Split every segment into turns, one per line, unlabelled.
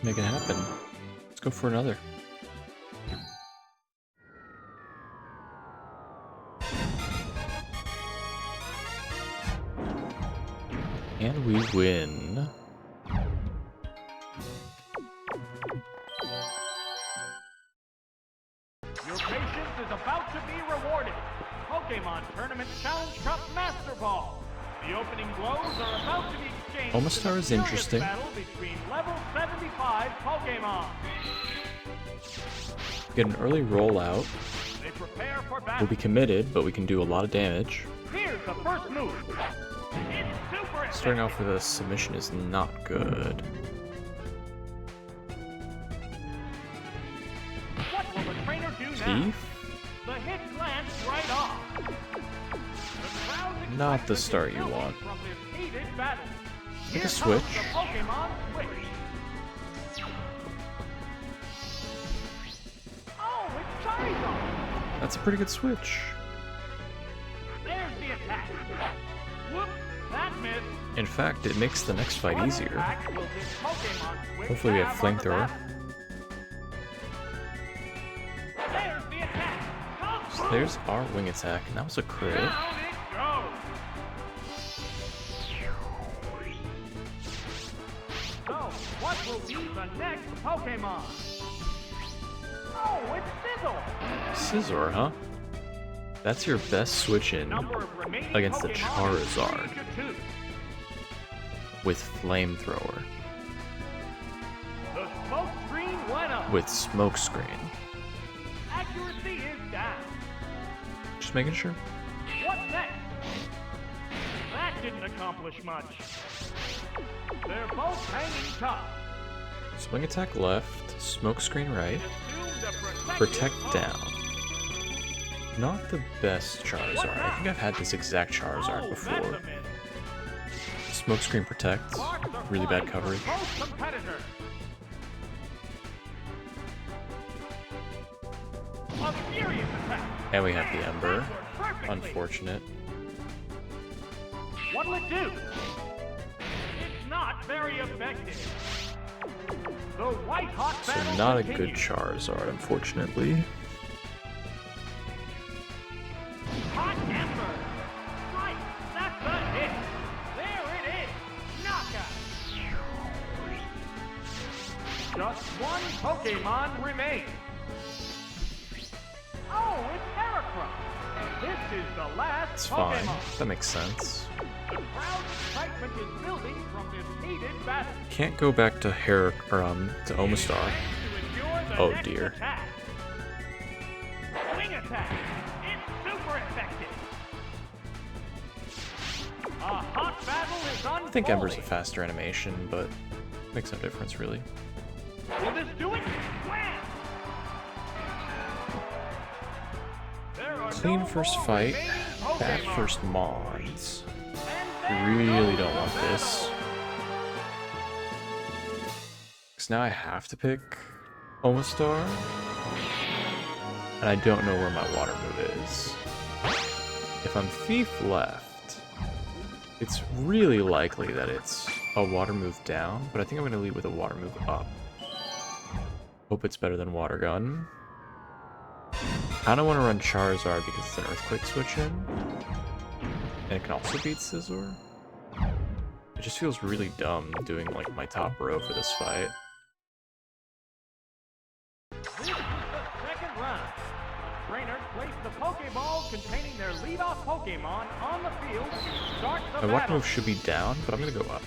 Make it happen. Let's go for another. And we win.
Your patience is about to be rewarded. Pokemon Tournament Challenge Cup Master Ball. The opening blows are about to be exchanged.
Omastar is interesting.
Battle between level 75 Pokemon.
Get an early rollout.
They prepare for battle.
We'll be committed, but we can do a lot of damage.
Here's the first move. It's super
Starting off with a submission is not good.
What will the trainer do now?
Thief?
The hit glanced right off.
Not the start you want.
From this heated battle.
Take a
Here
switch.
comes the Pokemon switch. Oh, it's Charizard.
That's a pretty good switch.
There's the attack. Whoop, that missed.
In fact, it makes the next fight
What
easier.
impact will this Pokemon switch
Hopefully we have
on the
flamethrower.
battle? There's the attack.
So there's our wing attack, and that was a crit.
Down it goes. So, what will be the next Pokemon? Oh, it's Sizzle.
Scizor, huh? That's your best switch in
Number of remaining
against the
Pokemon is
Charizard
3 to 2.
with flamethrower.
The smoke screen went up.
With smokescreen.
Accuracy is down.
Just making sure.
What's next? That didn't accomplish much. They're both hanging tough.
Swing attack left, smokescreen right,
Assume the
protect
protective
down. Not the best Charizard. I think I've had this exact Charizard
Oh, that's
before.
a miss.
Smokescreen protect,
Marks are
really bad
flying
coverage.
for both competitors. A furious attack.
And we have the Ember.
That worked perfectly.
Unfortunate.
What'll it do? It's not very effective. The white hot
So
battle
not a good
continues.
Charizard, unfortunately.
Hot Ember. Right, that's the hit. There it is. Knockout. Just one Pokemon remains. Oh, it's Heracross. This is the last
It's
Pokemon.
fine. That makes sense.
The crowd's excitement is building from this heated battle.
Can't go back to to Omastar.
To endure the
Oh,
next
dear.
attack. Wing attack. It's super effective. A hot battle is unfolding.
I think Ember's a faster animation, but makes no difference really.
Will this do it? Wham! There are
Clean
no
first
more
fight,
remaining
bad
Pokemon.
first Mons.
And
Really
there
don't want
goes
this.
the battle.
Because now I have to pick Omastar. And I don't know where my water move is. If I'm Thief left, it's really likely that it's a water move down, but I think I'm going to lead with a water move up. Hope it's better than Water Gun. I don't want to run Charizard because it's an Earthquake switch in. And it can also beat Scizor. It just feels really dumb doing like my top row for this fight.
This is the second round. Trainers place the Pokeball containing their leadoff Pokemon on the field to start the
My water
battle.
move should be down, but I'm gonna go up.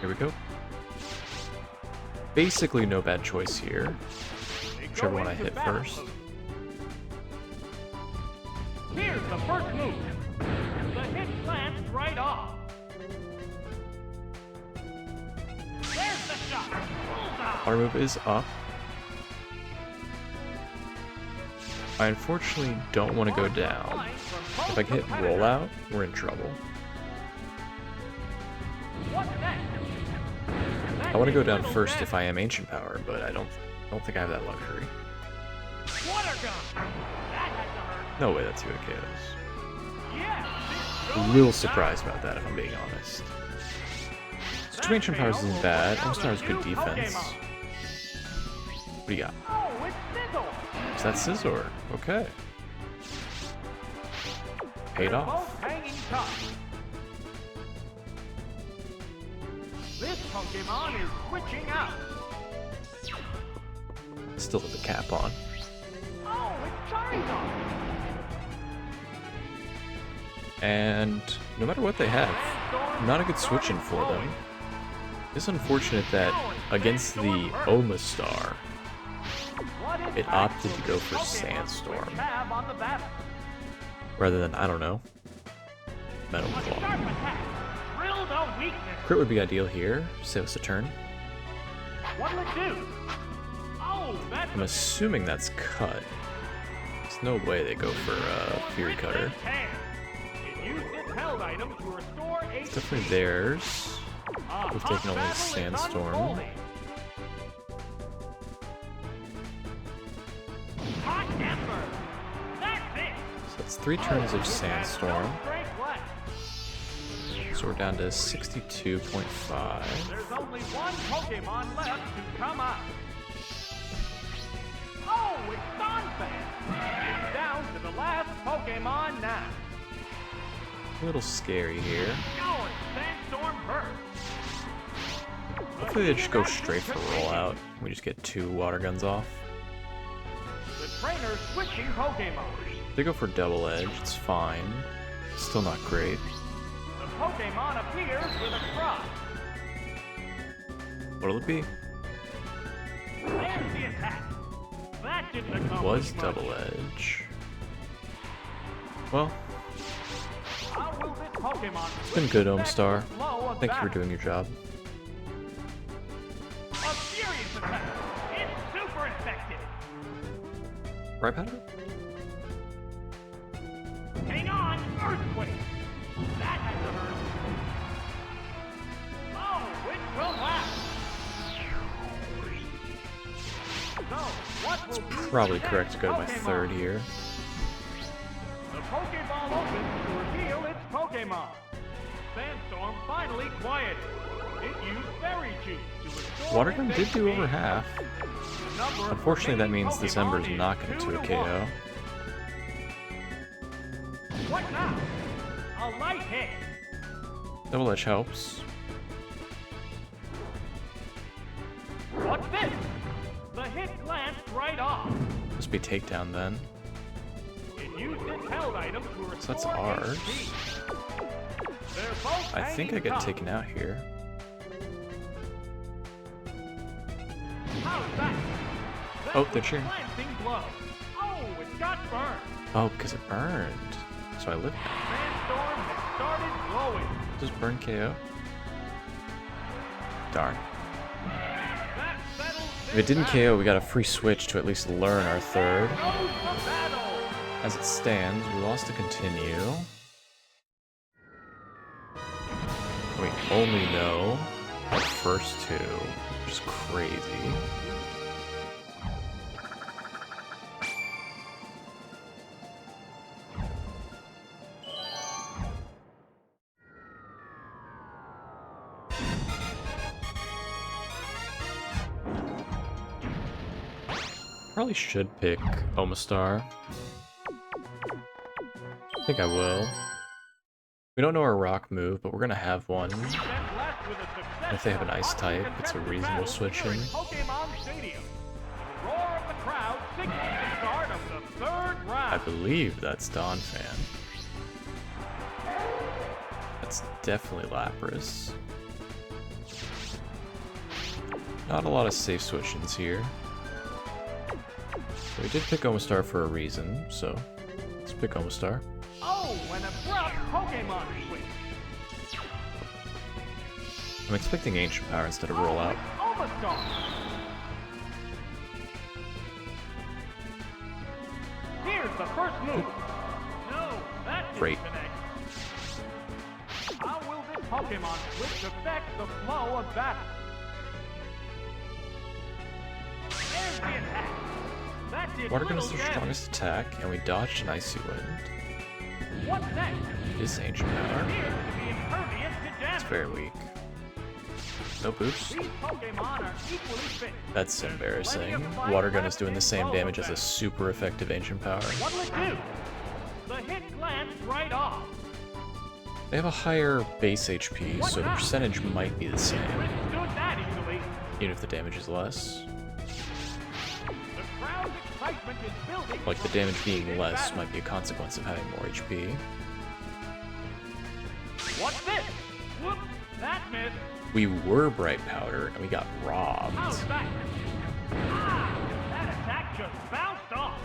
Here we go. Basically no bad choice here.
They go
Whichever one I
into
hit
battle
first.
mode. Here's the first move. The hit glanced right off. There's the shot. Bullseye.
Water move is up. I unfortunately don't want to go down. If I hit rollout, we're in trouble.
What's next?
I want to go down first if I am Ancient Power, but I don't think I have that luxury.
Water gun. That had to hurt.
No way that's who it KOs.
Yes.
A little surprised about that if I'm being honest. It's Two Ancient Powers isn't bad. Omstar has good defense. What do you got?
Oh, it's Sizzle.
Is that Scizor? Okay. Paid
They're
off.
both hanging tough. This Pokemon is switching out.
Still with the cap on.
Oh, it's Charizard.
And no matter what they have, not a good switch in for them. It's unfortunate that against the Omastar, it opted to go for Sandstorm rather than, I don't know, Metal Claw. Crit would be ideal here, save us a turn.
What'll it do? Oh, that's
I'm assuming that's cut. There's no way they go for Fury Cutter.
It used its held item to restore
It's definitely theirs. We've taken only Sandstorm.
Hot Ember. That's it.
So that's 3 turns of Sandstorm. So we're down to 62.5.
There's only one Pokemon left to come up. Oh, it's Donphan. It's down to the last Pokemon now.
A little scary here.
Oh, it's Sandstorm Burst.
Hopefully they just go straight for rollout. We just get 2 water guns off.
The trainer's switching Pokemon.
They go for double edge, it's fine. Still not great.
The Pokemon appears with a cry.
What'll it be?
There's the attack. That didn't
It
accomplish
was
much.
double edge. Well,
How will this Pokemon
it's been good,
switch
Omstar.
back to the flow of
Thank you for
battle?
doing your job.
A furious attack. It's super effective.
Right, Patrick?
Hang on, Earthquake. That had to hurt. Oh, it will last. So, what will be
Probably
the
correct to
next
go to my
Pokemon?
3rd here.
The Pokeball opens to reveal its Pokemon. Sandstorm finally quieted. It used Fairy Juice to restore
Water
its
gun did do over
HP.
half.
The number of
Unfortunately, that
remaining
means this
Pokemon
Ember's
is
not going to
2
a
to
KO.
1. What now? A light hit.
Double edge helps.
What's this? The hit glanced right off.
Must be takedown then.
It used its held item to restore
So that's ours.
HP. They're both
I think I
hanging
get
tough.
taken out here.
How's that? That
Oh,
was
they're cheering.
glancing blow. Oh, it got burned.
Oh, because it burned. So I live now.
Sandstorm has started glowing.
Does burn KO? Darn.
That settles
If it didn't KO, we got a free switch to at least learn our 3rd.
goes the battle.
As it stands, we lost to continue. We only know our first 2, which is crazy. Probably should pick Omastar. I think I will. We don't know our rock move, but we're gonna have one.
Then left with a success
If they have an ice
of
type, it's a
contested
reasonable
battles
switch
here
in.
Pokemon Stadium. The roar of the crowd signals the start of the 3rd
I
round.
believe that's Donphan. That's definitely Lapras. Not a lot of safe switch-ins here. But we did pick Omastar for a reason, so let's pick Omastar.
Oh, an abrupt Pokemon switch.
I'm expecting Ancient Power instead of Rollout.
Omastar. Here's the first move. No, that didn't
Great.
connect. How will this Pokemon switch affect the flow of battle? There's the attack. That did
Water Gun
little
is their
damage.
strongest attack, and we dodged an Icy Wind.
What's next?
It is Ancient Power.
Appears to be impervious to
It's
damage.
very weak. No boost.
These Pokemon are equally fit.
That's embarrassing. Water gun is doing the same damage as a super effective ancient power.
What'll it do? The hit glanced right off.
They have a higher base HP, so the percentage might be the same,
Withstood that easily.
even if the damage is less.
The crowd's excitement is building.
Like, the damage being less might be a consequence of having more HP.
What's this? Whoops, that missed.
We were Bright Powder, and we got robbed.
How's that? Ah, that attack just bounced off.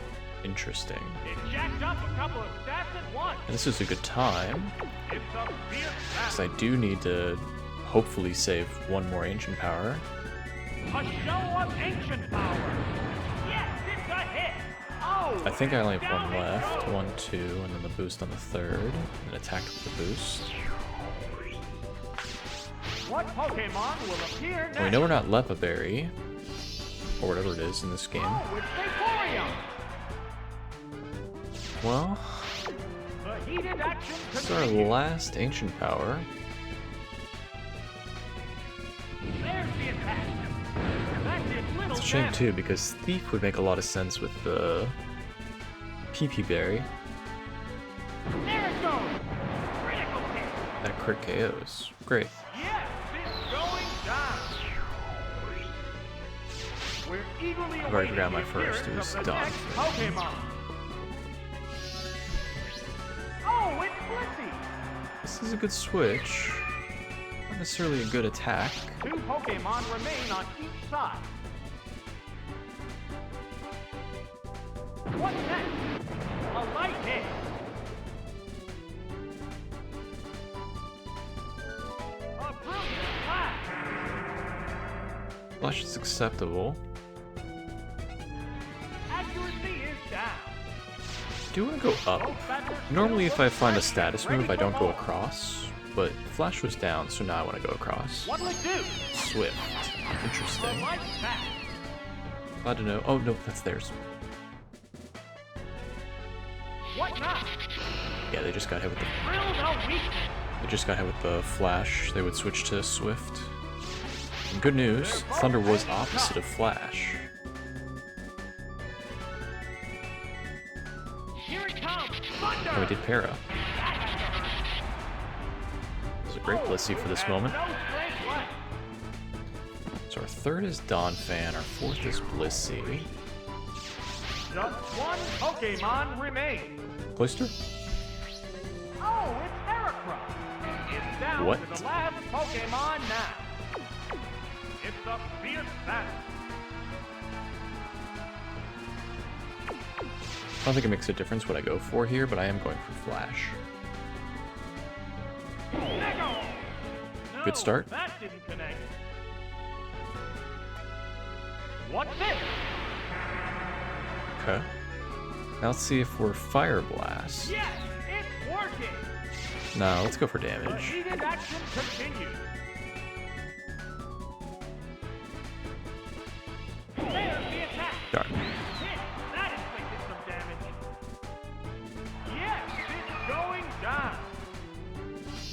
Interesting.
It jacked up a couple of stats at once.
And this is a good time,
It's a fierce
because
battle.
I do need to hopefully save one more ancient power.
A show of ancient power. Yes, it's a hit. Oh,
I think I only have
down
one
it
left.
goes.
1, 2, and then the boost on the third. And attack with the boost.
What Pokemon will appear next?
And we know we're not Lepaberry, or whatever it is in this game.
Oh, it's Vaporeon.
Well,
The heated action
this is our
continues.
last ancient power.
There's the attack. That did little
It's a shame
damage.
too, because Thief would make a lot of sense with the PP Berry.
There it goes. Critical hit.
That crit KOs. Great.
Yes, it's going down. We're eagerly
I've already
awaiting
got my
the
first. It
appearance
was
of the
done.
next Pokemon. Oh, it's Blissey.
This is a good switch. Not necessarily a good attack.
2 Pokemon remain on each side. What's next? A light hit. A brilliant flash.
Flash is acceptable.
Accuracy is down.
I do want to go up.
Both batters
Normally if
still
I find a
look
status
ready
move, I
for
don't go
more.
across. But Flash was down, so now I want to go across.
What'll it do?
Swift.
A
Interesting.
light pack.
Glad to know. Oh, no, that's theirs.
What now?
Yeah, they just got hit with the
Drill no weakness.
They just got hit with the Flash. They would switch to Swift. And good news, Thunder was opposite of Flash.
Here it comes. Thunder.
And we did Para.
That had to hurt.
It was a great Blissey for this
Has
moment.
No strength left.
So our third is Donphan, our fourth is Blissey.
Just one Pokemon remains.
Cloister?
Oh, it's Heracross. It's down
What?
to the last Pokemon now. It's a fierce battle.
I don't think it makes a difference what I go for here, but I am going for Flash.
Lego! No,
Good start.
That didn't connect. What's this?
Okay. Now let's see if we're Fire Blast.
Yes, it's working.
No, let's go for
The
damage.
heated action continues. There's the attack.
Darn.
Hit. That inflicted some damage. Yes, it's going down.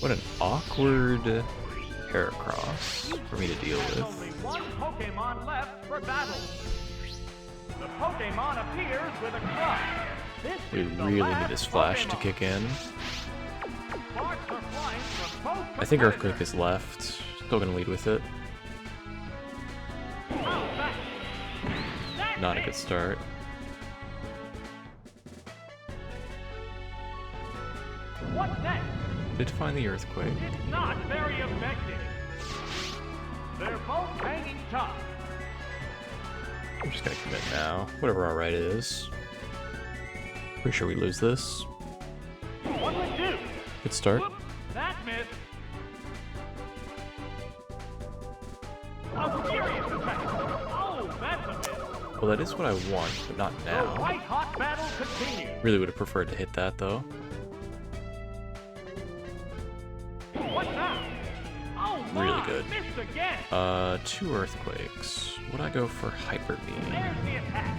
What an awkward Heracross for me to deal
There's
with.
only one Pokemon left for battle. The Pokemon appears with a cry. This
We
is the
really
last
need this Flash to
Pokemon.
kick in.
Sparks are flying from both
I think Earthquake
competitors.
is left. Still gonna lead with it.
How's that? That
Not a
hit.
good start.
What's next?
Did find the Earthquake.
It's not very effective. They're both hanging tough.
I'm just gonna commit now. Whatever our right is. Pretty sure we lose this.
What'll it do?
Good start.
Whoops, that missed. A furious attack. Oh, that's a miss.
Well, that is what I want, but not
The
now.
white-hot battle continues.
Really would have preferred to hit that, though.
What now? Oh,
Really
my,
good.
missed again.
2 Earthquakes. Would I go for Hyper Beam?
There's the attack.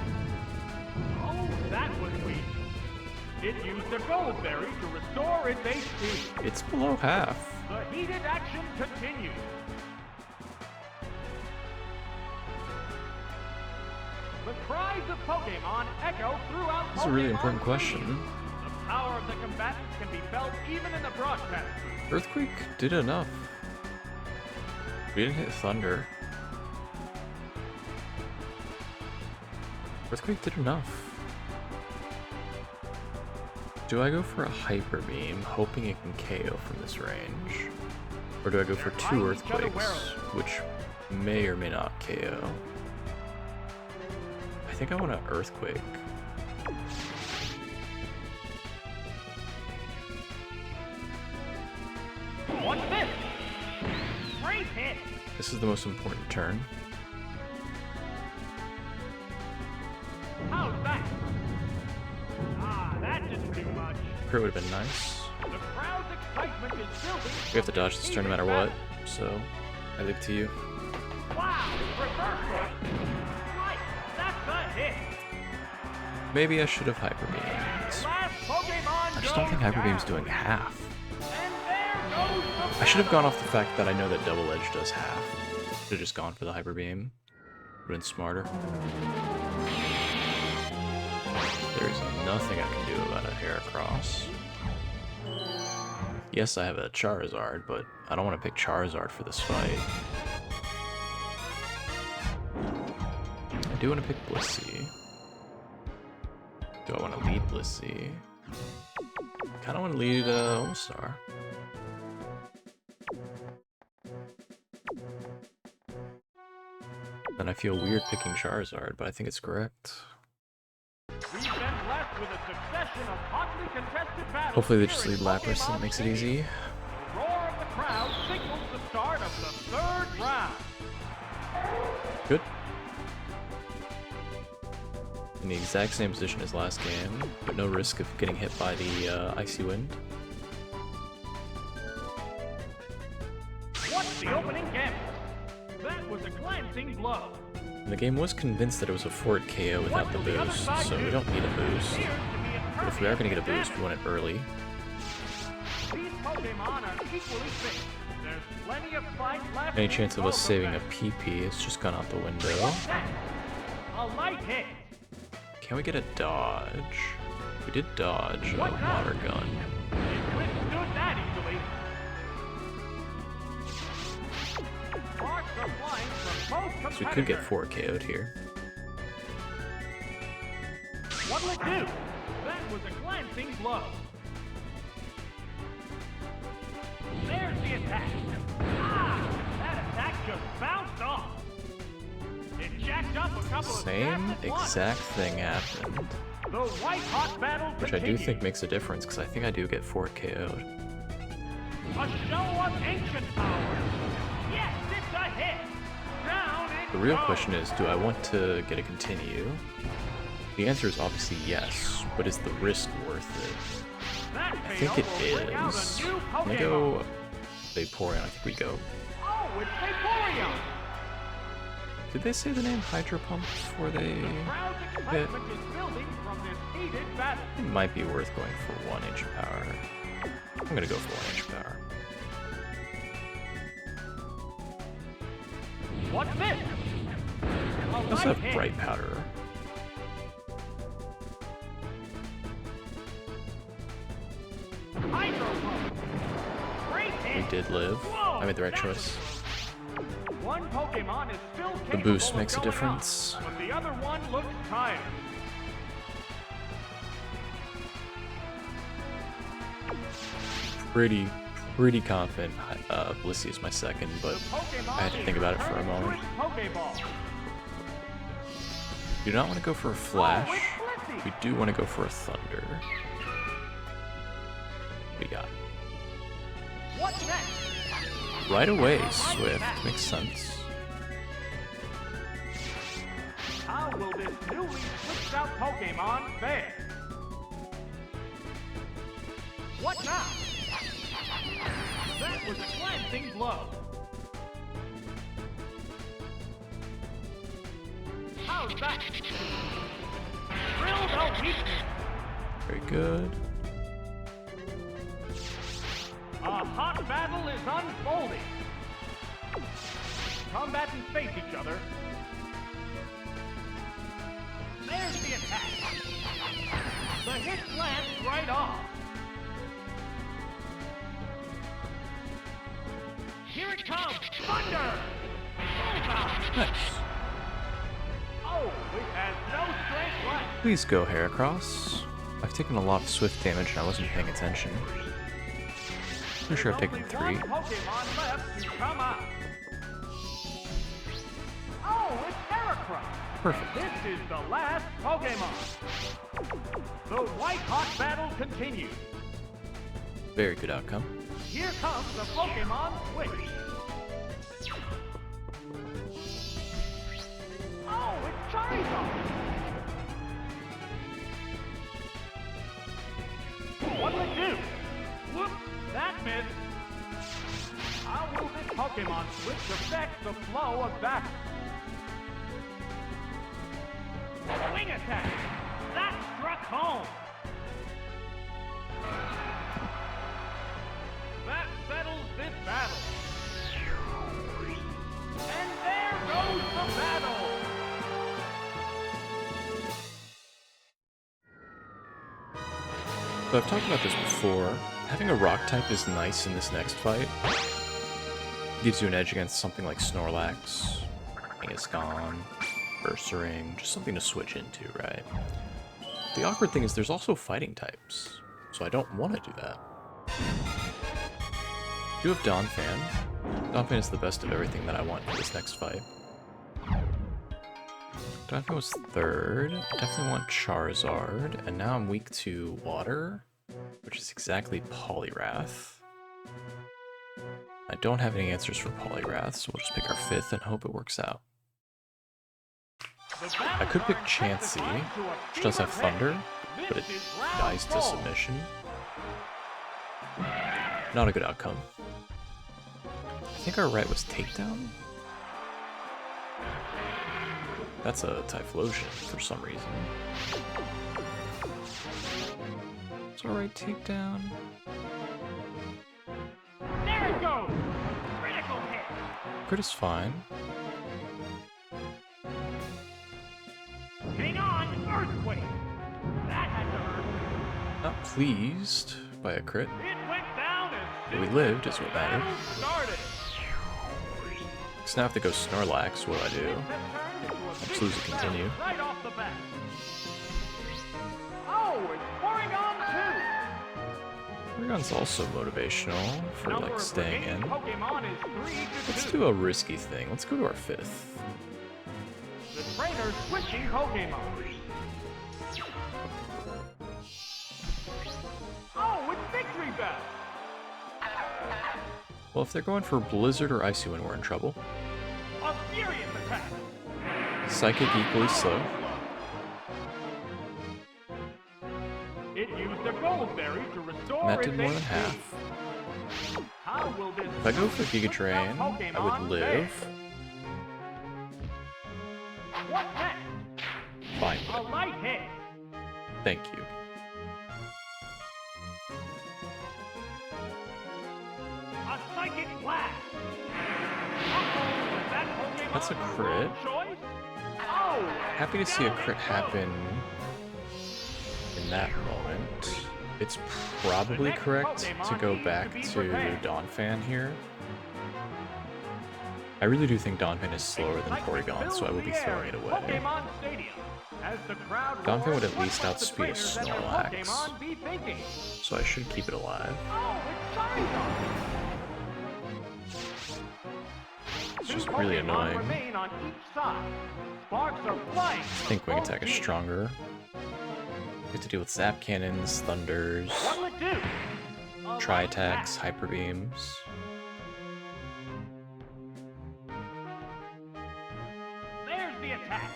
Oh, that was weak. It used a gold berry to restore its HP.
It's below half.
The heated action continues. The cries of Pokemon echo throughout
This is a really
Pokemon
important question.
The power of the combatants can be felt even in the broadcast.
Earthquake did enough. We didn't hit Thunder. Earthquake did enough. Do I go for a Hyper Beam, hoping it can KO from this range? Or do I go for 2 Earthquakes, which may or may not KO? I think I want an Earthquake.
What's this? Great hit!
This is the most important turn.
How's that? Ah, that didn't do much.
Crit would have been nice.
The crowd's excitement is building.
We have to dodge this turn no matter what, so I leave it to you.
Wow, reversal! Right, that's a hit!
Maybe I should have Hyper Beamed.
Last Pokemon
I just don't think Hyper Beam's doing half. I should have gone off the fact that I know that Double Edge does half. Should have just gone for the Hyper Beam. Would have been smarter. There's nothing I can do about a Heracross. Yes, I have a Charizard, but I don't want to pick Charizard for this fight. I do want to pick Blissey. Do I want to lead Blissey? Kind of want to lead All-Star. Then I feel weird picking Charizard, but I think it's correct.
We've been blessed with a succession of hotly contested battles.
Hopefully they just lead Lapras and it makes it easy.
The roar of the crowd signals the start of the 3rd round.
Good. In the exact same position as last game, but no risk of getting hit by the Icy Wind.
What's the opening gambit? That was a glancing blow.
And the game was convinced that it was a forward KO without the boost, so we don't need a boost. But if we are going to get a boost, we want it early.
These Pokemon are equally fit. There's plenty of fight left.
Any chance of us saving a PP has just gone out the window.
A light hit.
Can we get a dodge? We did dodge a water gun.
It withstood that easily. Sparks are flying from both competitors.
So we could get 4 KO'd here.
What'll it do? That was a glancing blow. There's the attack. Ah! That attack just bounced off. It jacked up a couple of
Same
stats at once.
exact thing happened.
The white-hot battle
Which I do
continues.
think makes a difference, because I think I do get 4 KO'd.
A show of ancient power. Yes, it's a hit. Down it
The real
goes.
question is, do I want to get a continue? The answer is obviously yes, but is the risk worth it?
That
I think it
fail will bring out a
is.
new
I'm gonna
Pokemon.
go Vaporeon, I think we go.
Oh, it's Vaporeon.
Did they say the name Hydro Pump before they...
The crowd's excitement is building from this heated battle.
It might be worth going for 1 inch power. I'm gonna go for 1 inch power.
What's this? A
I also
light
have
hit.
Bright Powder.
Hydro Pump. Great hit.
We did live.
Whoa,
I made the right
that's
choice.
One Pokemon is still
The
capable
boost
of
makes a
going
difference.
up, but the other one looks tired.
Pretty confident Blissey is my second, but
The Pokemon
I had to
is
think about it for a
returning to
moment.
its Pokeball.
Do not want to go for a Flash.
Oh, it's Blissey.
We do want to go for a Thunder. We got
What's next?
right away, Swift. Makes sense.
How will this newly switched out Pokemon fare? What now? That was a glancing blow. How's that? Drill the weakness.
Very good.
A hot battle is unfolding. Combatants face each other. There's the attack. The hit lands right off. Here it comes! Thunder! Bullseye!
Nice.
Oh, it has no strength left.
Please go, Heracross. I've taken a lot of swift damage and I wasn't paying attention. Pretty sure I've taken 3.
Only one Pokemon left to come out. Oh, it's Heracross.
Perfect.
This is the last Pokemon. The White-Hot battle continues.
Very good outcome.
Here comes the Pokemon switch. Oh, it's Charizard. What'll it do? Whoops, that missed. How will this Pokemon switch affect the flow of battle? Wing attack! That struck home! That settles this battle. And there goes the battle!
So I've talked about this before. Having a rock type is nice in this next fight. Gives you an edge against something like Snorlax, Kangaskhan, Ursaring, just something to switch into, right? The awkward thing is there's also fighting types, so I don't want to do that. I do have Donphan. Donphan is the best of everything that I want for this next fight. Donphan was 3rd. Definitely want Charizard, and now I'm weak to Water, which is exactly Poliwrath. I don't have any answers for Poliwrath, so we'll just pick our 5th and hope it works out. I could pick Chansey, which does have Thunder, but it dies to submission. Not a good outcome. I think our right was Takedown? That's a Typhlosion for some reason. Is our right Takedown?
There it goes! Critical hit!
Crit is fine.
Hang on! Earthquake! That had to hurt.
Not pleased by a crit.
It went down as
But we
soon
lived,
as
is what
the
mattered.
battle started.
So now I have to go Snorlax, what do I do?
This has turned into a
Just lose
big
to continue.
battle right off the bat. Oh, it's Porygon too!
Porygon's also motivational for
Number
like
of
staying
remaining
in.
Pokemon is 3 to
Let's
2.
do a risky thing. Let's go to our 5th.
The trainer's switching Pokemon. Oh, it's Victory Bell!
Well, if they're going for Blizzard or Icy Wind, we're in trouble.
A furious attack!
Psychic equally slow.
It used a gold berry to restore
That
its
did more than
HP.
half.
How will this
If I go for Giga Drain, I
Pokemon
would live.
What next?
Fine.
A light hit.
Thank you.
A psychic blast. Uh-oh, was that Pokemon
That's a
the
crit.
wrong choice? Oh,
Happy to see a
down it
crit
goes.
happen in that moment. It's probably correct to go back to Donphan here. I really do think Donphan is slower than Porygon, so I will be throwing it away.
Pokemon Stadium, as the crowd
Donphan
roars,
would at
what
least
must the
outspeed a
trainers and their
Snorlax.
Pokemon be thinking?
So I should keep it alive.
Oh, it's Charizard.
It's just
Two
really
Pokemon
annoying.
remain on each side. Sparks are flying.
I think Wing Attack is stronger. We have to deal with Zap Cannons, Thunders,
What'll it do? A
Tri
light
Attacks,
attack.
Hyper Beams.
There's the attack.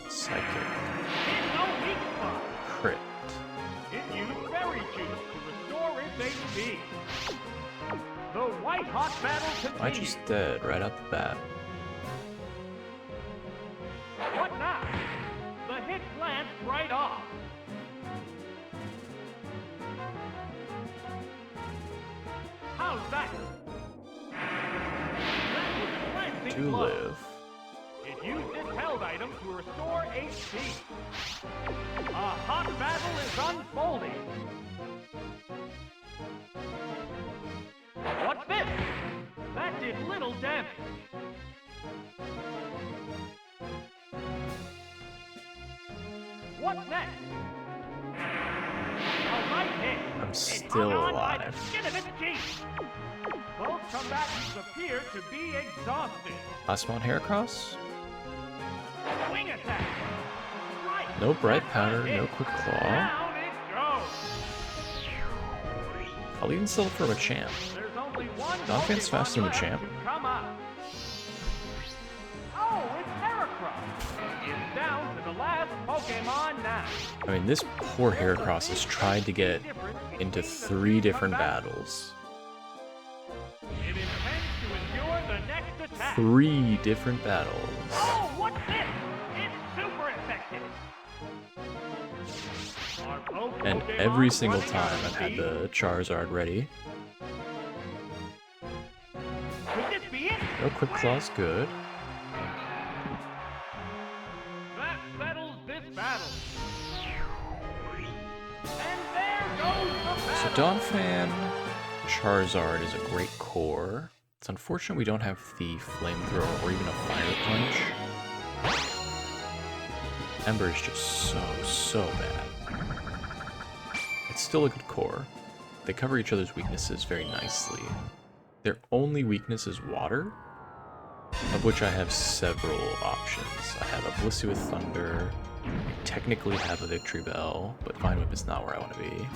Psychic.
It's no weak spot.
Crit.
It used Berry Juice to restore its HP. The White-Hot battle continues.
I just dead right out the bat.
What now? The hit glanced right off. How's that? That was a glancing
To
blow.
live.
It Use this held item to restore HP. A hot battle is unfolding. What's this? That did little damage. What's next? A right hit.
I'm
It
still
hung on by the
alive.
skin of its teeth. Both combatants appear to be exhausted.
Last Mount Heracross?
Wing attack. Right.
No bright
That's a
powder,
hit.
no quick claw.
Down it goes.
I'll even settle for a champ.
There's only one
Donphan's
Pokemon
faster than
left
Machamp.
to come up. Oh, it's Heracross. It's down to the last Pokemon now.
I mean, this poor Heracross has tried to get into 3 different battles.
It intends to endure the next attack.
3 different battles.
Oh, what's this? It's super effective. Are both
And
Pokemon
every single
running out
time
of
I've had
speed?
the Charizard ready.
Could this be it?
No quick claw's good.
That settles this battle. And there goes the
So
battle.
Donphan Charizard is a great core. It's unfortunate we don't have the flamethrower or even a fire punch. Ember is just so bad. It's still a good core. They cover each other's weaknesses very nicely. Their only weakness is water, of which I have several options. I have a Blissey with Thunder, I technically have a Victory Bell, but Vine Whip is not where I want to be.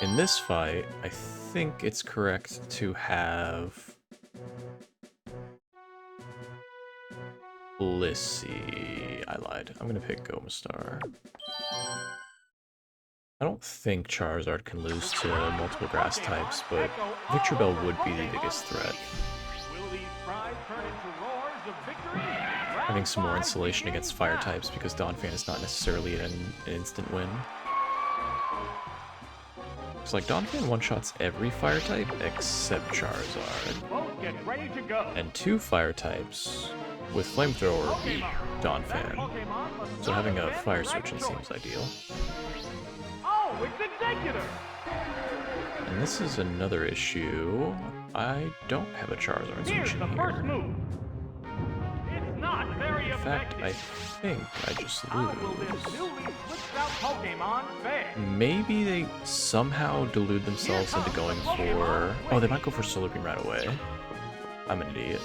In this fight, I think it's correct to have Blissey. I lied. I'm gonna pick Gomastar. I don't think Charizard can lose to multiple grass types, but Victory Bell would be the biggest threat.
Will these cries turn into roars of victory?
Having some more insulation against fire types because Donphan is not necessarily an instant win. It's like Donphan one-shots every fire type except Charizard.
Both get ready to go.
And 2 fire types with Flamethrower beat Donphan. So having a fire switch seems ideal.
Oh, it's Executor!
And this is another issue. I don't have a Charizard
Here's
switch
the
in
first
here.
move. It's not very
In fact,
effective.
I think I just
How will this
lose.
newly switched out Pokemon fare?
Maybe they somehow delude themselves into going for... Oh, they might go for Solar Beam right away. I'm an idiot.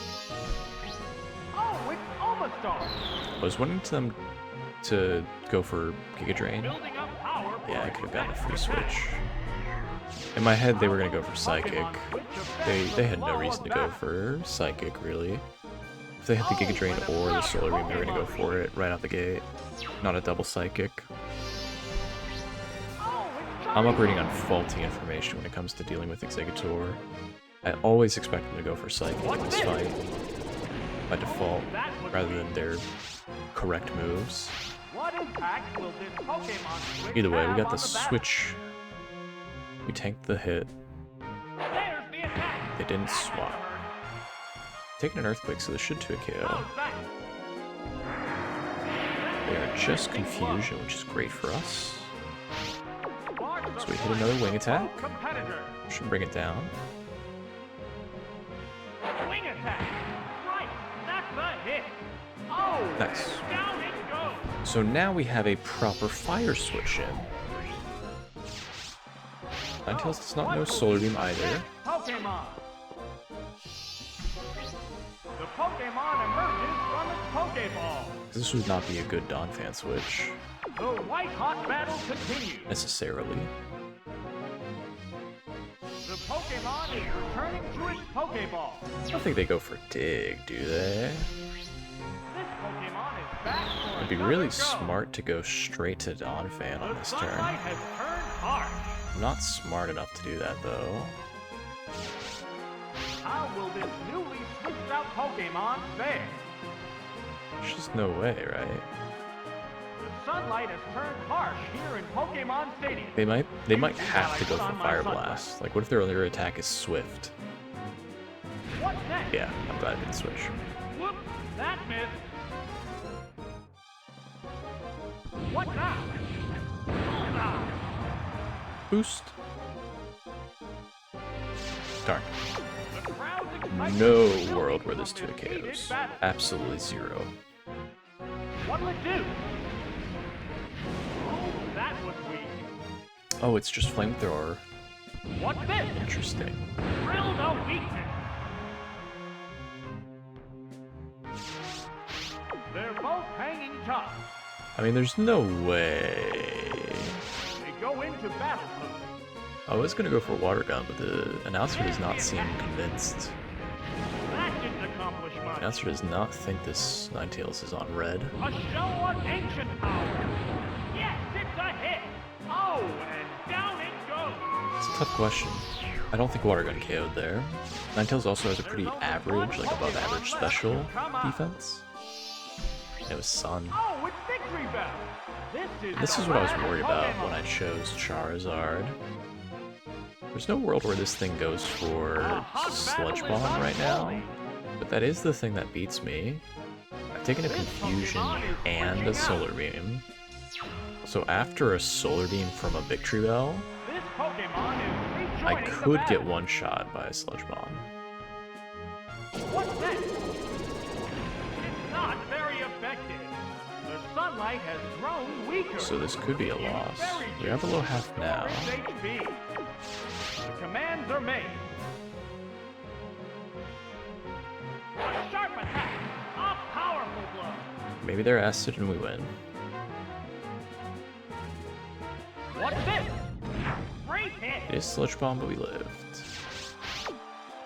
Oh, it's Omastar!
I was wanting them to go for Giga Drain.
Building up power for
Yeah, I could have gotten a free
extra attack.
switch. In my head, they were going to go for Psychic.
Pokemon switch
They
effects
had no
blow
reason to
us
go
back.
for Psychic, really. If they had the Giga Drain or the Solar Beam, they were going to go for it right out the gate. Not a double Psychic.
Oh, it's
I'm operating on
Charizard.
faulty information when it comes to dealing with Executor. I always expect them to go for Psychic in this fight, by default, rather than their correct moves.
What impact will this Pokemon switch
Either way, we
have
got
on
the
battle?
switch. We tanked the hit.
There's the attack.
They didn't
That
swap.
hurt.
Taking an Earthquake, so this should do a KO.
How's that?
They are just Confusion, which is great for us.
Sparks
So we
are
hit another
flying
wing
from
attack.
both competitors.
Should bring it down.
Wing attack. Right. That's a hit. Oh.
Nice.
Down it goes.
So now we have a proper fire switch in. Ninetales does not know Solar Beam either.
Pokemon. The Pokemon emerges from its Pokeball.
This would not be a good Donphan switch,
The white-hot battle continues.
necessarily.
The Pokemon is returning to its Pokeball.
I don't think they go for Dig, do they?
This Pokemon is back for
It'd be
another
really
go.
smart to go straight to Donphan on
The
this
sunlight
turn.
has turned harsh.
I'm not smart enough to do that, though.
How will this newly switched out Pokemon fare?
There's just no way, right?
The sunlight has turned harsh here in Pokemon Stadium.
They might have to go for Fire Blast. Like, what if their other attack is Swift?
What's next?
Yeah, I'm glad I didn't switch.
Whoops, that missed. What now? Bullseye.
Boost. Darn.
The crowd's excitement
No
will
world where
become
this 2
this
KOs.
heated battle.
Absolutely zero.
What'll it do? Oh, that was weak.
Oh, it's just flamethrower.
What's this?
Interesting.
Drill no weakness. They're both hanging tough.
I mean, there's no way.
They go into battle mode.
I was gonna go for a water gun, but the announcer does not seem convinced.
That didn't accomplish
The
much.
announcer does not think this Ninetales is on red.
A show of ancient power. Yes, it's a hit. Oh, and down it goes.
It's a tough question. I don't think water gun KO'd there. Ninetales also has a pretty average, like above average special defense. And it was Sun.
Oh, it's victory bell.
This is what I was worried about when I chose Charizard. There's no world where this thing goes for Sludge Bomb right now, but that is the thing that beats me. I've taken a Confusion and a Solar Beam. So after a Solar Beam from a Victory Bell,
This Pokemon is
I
rejoining the
could
battle.
get one-shot by a Sludge Bomb.
What's that? It's not very effective. The sunlight has grown weaker.
So this could be a loss. We are below half now.
HP. The commands are made. A sharp attack. A powerful blow.
Maybe they're acid and we win.
What's this? Great hit.
It is Sludge Bomb, but we lived.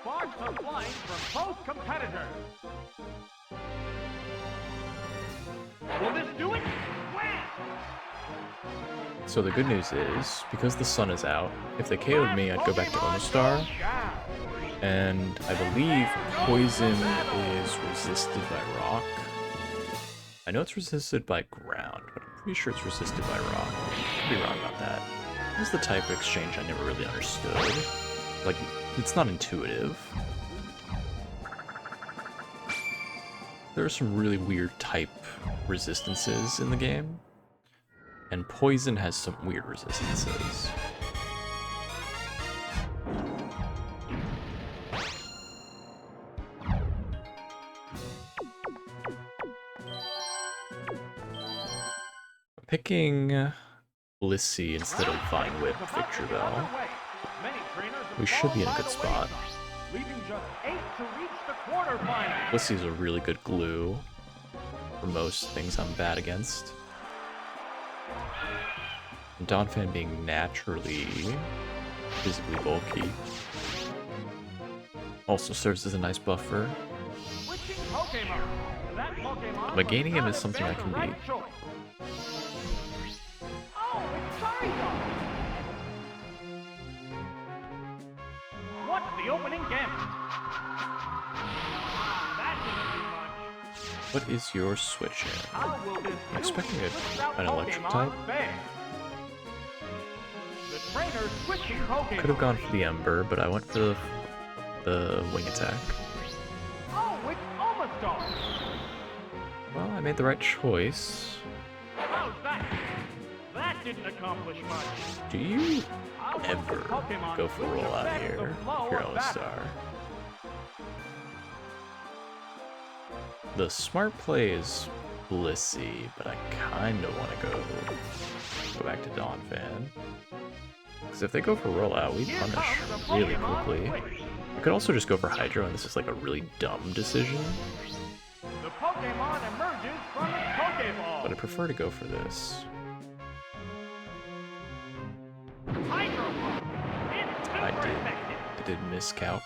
Sparks are flying from both competitors. Will this do it? Wham!
So the good news is, because the sun is out, if they KO'd me, I'd go back to Omastar, and I believe Poison is resisted by Rock. I know it's resisted by Ground, but I'm pretty sure it's resisted by Rock. Could be wrong about that. This is the type of exchange I never really understood. Like, it's not intuitive. There are some really weird type resistances in the game, and Poison has some weird resistances. I'm picking Blissey instead of Vine Whip Victory Bell. We should be in a good spot.
Leaving just 8 to reach the quarterfinals.
Blissey's a really good glue for most things I'm bad against. And Donphan being naturally physically bulky also serves as a nice buffer.
Switching Pokemon. That Pokemon
But gaining him
was
is something I can
the right
beat.
choice. Oh, it's Charizard. What's the opening gambit? That didn't do much.
What is your switch in?
How will this
I'm expecting
newly switched out
an electric
Pokemon
type.
fare? The trainer switching Pokemon.
Could have gone for the Ember, but I went for the Wing Attack.
Oh, it's Omastar.
Well, I made the right choice.
How's that? That didn't accomplish much.
Do you
How will
ever
the Pokemon
go for
switch
rollout
affect
here
the flow
if you're
of battle?
Omastar? The smart play is Blissey, but I kind of want to go back to Donphan. Because if they go for rollout, we
Here
punish
comes the
really
Pokemon
quickly.
switch.
I could also just go for Hydro, and this is like a really dumb decision,
The Pokemon emerges from its Pokeball.
but I prefer to go for this.
Hydro Pump. It's
I
super
did.
effective.
I did miscalc.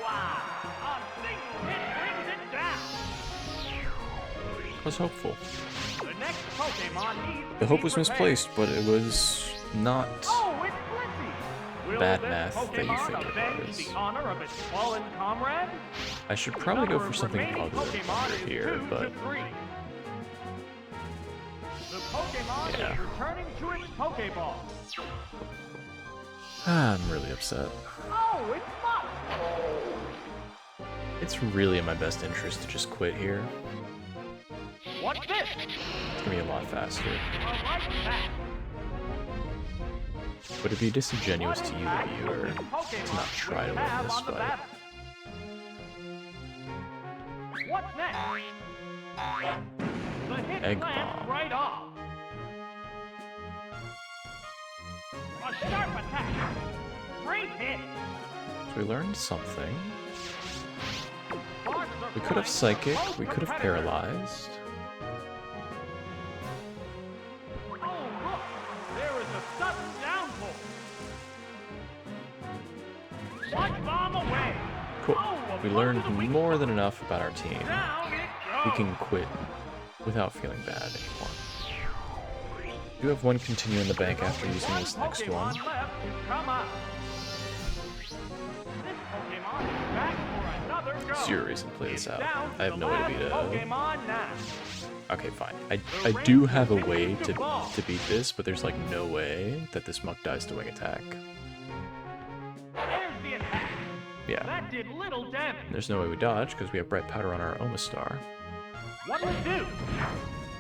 Wow. A single hit brings it down.
I was hopeful.
The next Pokemon needs
The
to
hope
be
was
prepared.
misplaced, but it was not.
Oh, it's Blissey. Will
Bad
this
math that you
Pokemon
think it
avenge
was.
the honor of its fallen comrade?
I should probably go
Number
for
of
something
remaining
other
Pokemon
under
is
here,
2 to
but
3. The Pokemon
Yeah.
is returning to its Pokeball.
I'm really upset.
Oh, it's Muck!
It's really in my best interest to just quit here.
What's this?
It's gonna be a lot faster.
Like that.
But it'd be disingenuous to you, the viewer, to not try to win this fight.
What's next? The hit
Egg
lands
bomb.
right off. A sharp attack. Great hit.
So we learned something.
Sparks are
We could have
flying
psychic,
from both
we could have
competitors.
paralyzed.
Oh, look! There is a sudden downpour. Sludge bomb away.
Cool.
Oh, a
We
blow
learned
to the weak
more
spot.
than enough about our team.
Down it
We
goes.
can quit without feeling bad anymore. You have one continue in the bank after using this next one.
Pokemon left to come out. This Pokemon is back for another go.
Zero reason to play this
It's
out.
down
I have
the
no way to
last
beat it.
Pokemon now.
Okay, fine. I do have a way to beat this, but there's like no way that this muck dies to wing attack.
There's the attack.
Yeah.
That did little damage.
There's no way we dodge because we have bright powder on our Omastar.
What'll it do?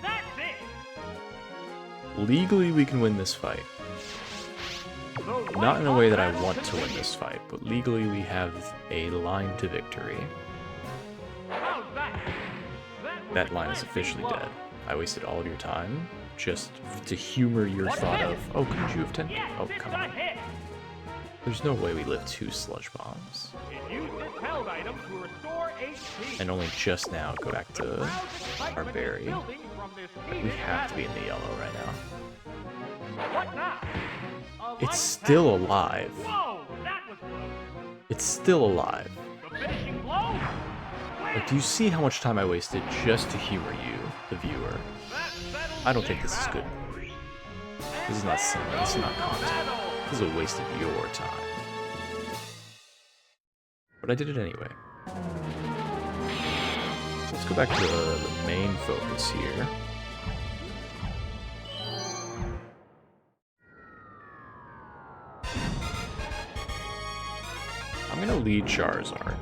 That's it.
Legally, we can win this fight.
The
Not in a way that I
battle
want to win
continues.
this fight, but legally we have a line to victory.
How's that? was
That line is
plenty
officially
low.
dead. I wasted all of your time just to humor your
What's
thought
this?
of, oh, couldn't you have 10?
Yes,
Oh,
it's
come
a
on.
hit.
There's no way we live 2 sludge bombs.
It used its held item to restore HP.
And only just now go back to
Crowd's excitement is
berry.
building from this
We
heated
have to be
battle.
in the yellow right now.
What now? A light
It's still
attack.
alive.
Whoa, that was close.
It's still alive.
The finishing blow.
Like, do you see how much time I wasted just to humor you, the viewer? I don't think this is good. This is not cinema. This is not content. This is a waste of your time. But I did it anyway. So let's go back to the main focus here. I'm gonna lead Charizard.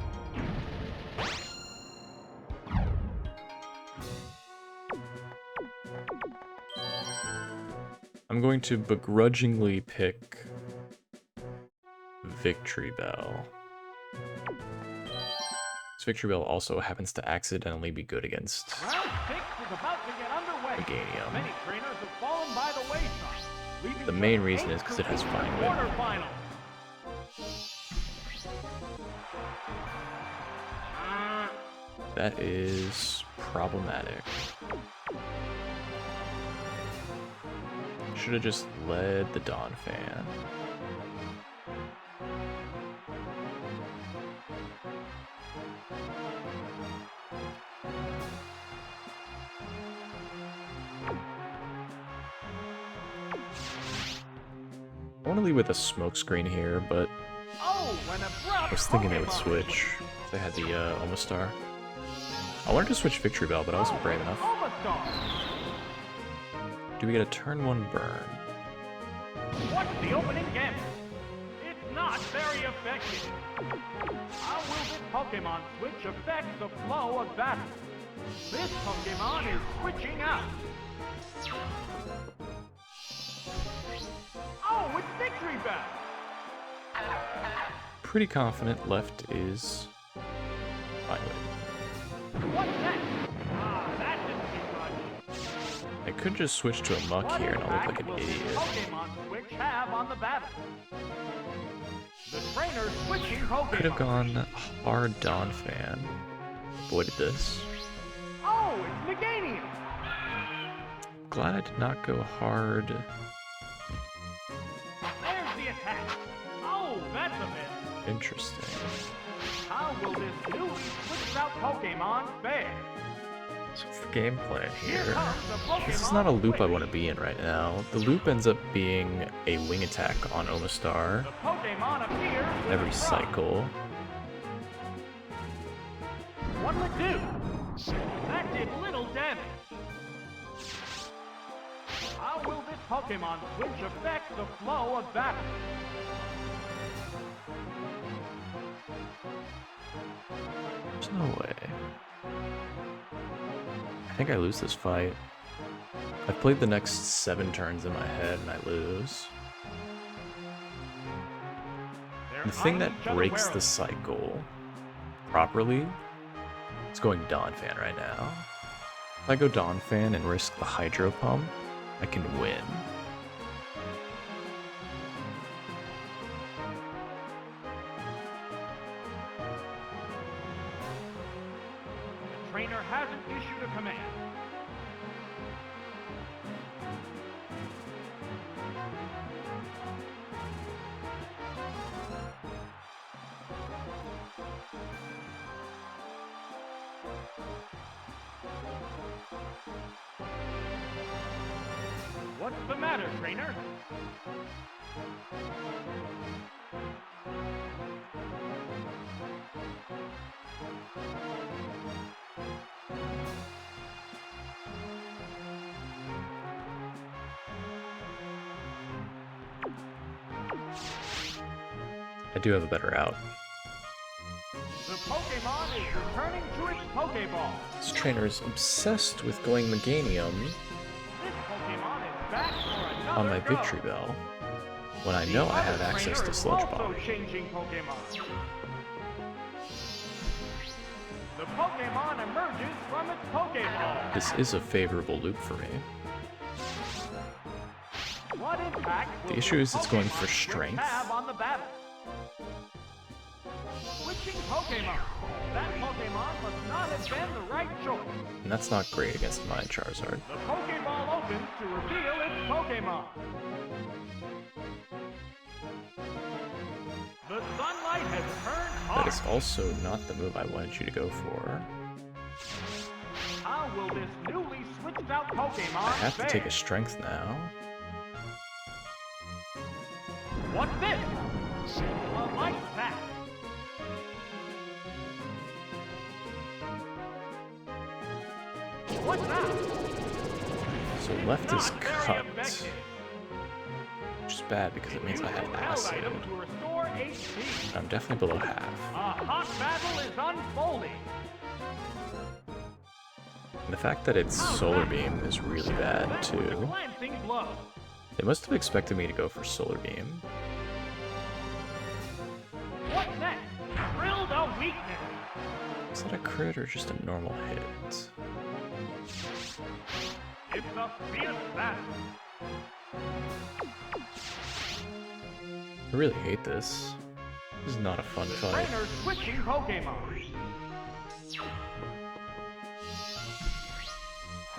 I'm going to begrudgingly pick Victory Bell. This Victory Bell also happens to accidentally be good against
Round 6 is about to get underway.
Meganium.
Many trainers have fallen by the wayside. leaving
The main
just
reason
8
is 'cause it
to
has
reach the
Fine Whip.
quarterfinals.
That is problematic. Should have just led the Dawn Fan. I want to lead with a smoke screen here, but
Oh, an abrupt
I was thinking they would
Pokemon
switch if they had the Omastar. I wanted to switch Victory Bell, but I wasn't brave enough.
Omastar.
Do we get a turn 1 burn?
What's the opening gambit? It's not very effective. How will this Pokemon switch affect the flow of battle? This Pokemon is switching out. Oh, it's Victory Bell.
Pretty confident left is fine with
What's next? Ah, that didn't seem much.
it. I could just switch to a muck
What
here and I'll look like
impact
an
will this
idiot.
Pokemon switch have on the battle? The trainer's switching Pokemon.
Could have gone hard Dawn Fan. Avoided this.
Oh, it's Meganium.
Glad I did not go hard.
There's the attack. Oh, that's a miss.
Interesting.
How will this newly switched out Pokemon fare?
So for gameplay
Here
here.
comes the Pokemon
This is not a loop I
switch.
want to be in right now. The loop ends up being a wing attack on Omastar
The Pokemon appears with
every
a drop.
cycle.
What'll it do? That did little damage. How will this Pokemon switch affect the flow of battle?
There's no way. I think I lose this fight. I've played the next 7 turns in my head and I lose. The thing that breaks the cycle properly is going Donphan right now. If I go Donphan and risk the Hydro Pump, I can win.
The trainer hasn't issued a command. What's the matter, trainer?
I do have a better out.
The Pokemon is returning to its Pokeball.
This trainer is obsessed with going Meganium
This Pokemon is back for another
on my
go.
Victory Bell when I know I have access to Sludge Bomb.
Changing Pokemon. The Pokemon emerges from its Pokeball.
This is a favorable loop for me.
What impact will
The issue is it's going
Pokemon
for strength.
have on the battle? Switching Pokemon. That Pokemon must not have been the right choice.
And that's not great against mine Charizard.
The Pokeball opens to reveal its Pokemon. The sunlight has turned hard.
That is also not the move I wanted you to go for.
How will this newly switched out Pokemon
I have to
fare?
take a strength now.
What's this? A light pack. What's that?
So left is
Not very
cut.
effective.
Which is bad because it means I have
Use a
acid.
item to restore HP.
I'm definitely below half.
A hot battle is unfolding.
And the fact that it's Solar Beam is really bad
That was a
too.
glancing blow.
They must have expected me to go for Solar Beam.
What's next? Drilled a weakness.
Is that a crit or just a normal hit?
It's a fierce battle.
I really hate this. This is not a fun fight.
Trainer switching Pokemon.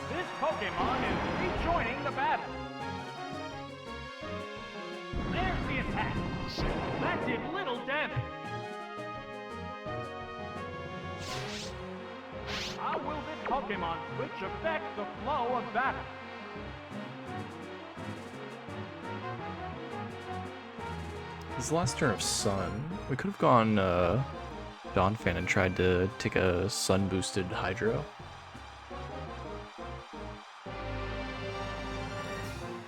This Pokemon is rejoining the battle. There's the attack. That did little damage. How will this Pokemon switch affect the flow of battle?
This is the last turn of Sun. We could have gone Donphan and tried to take a Sun boosted Hydro.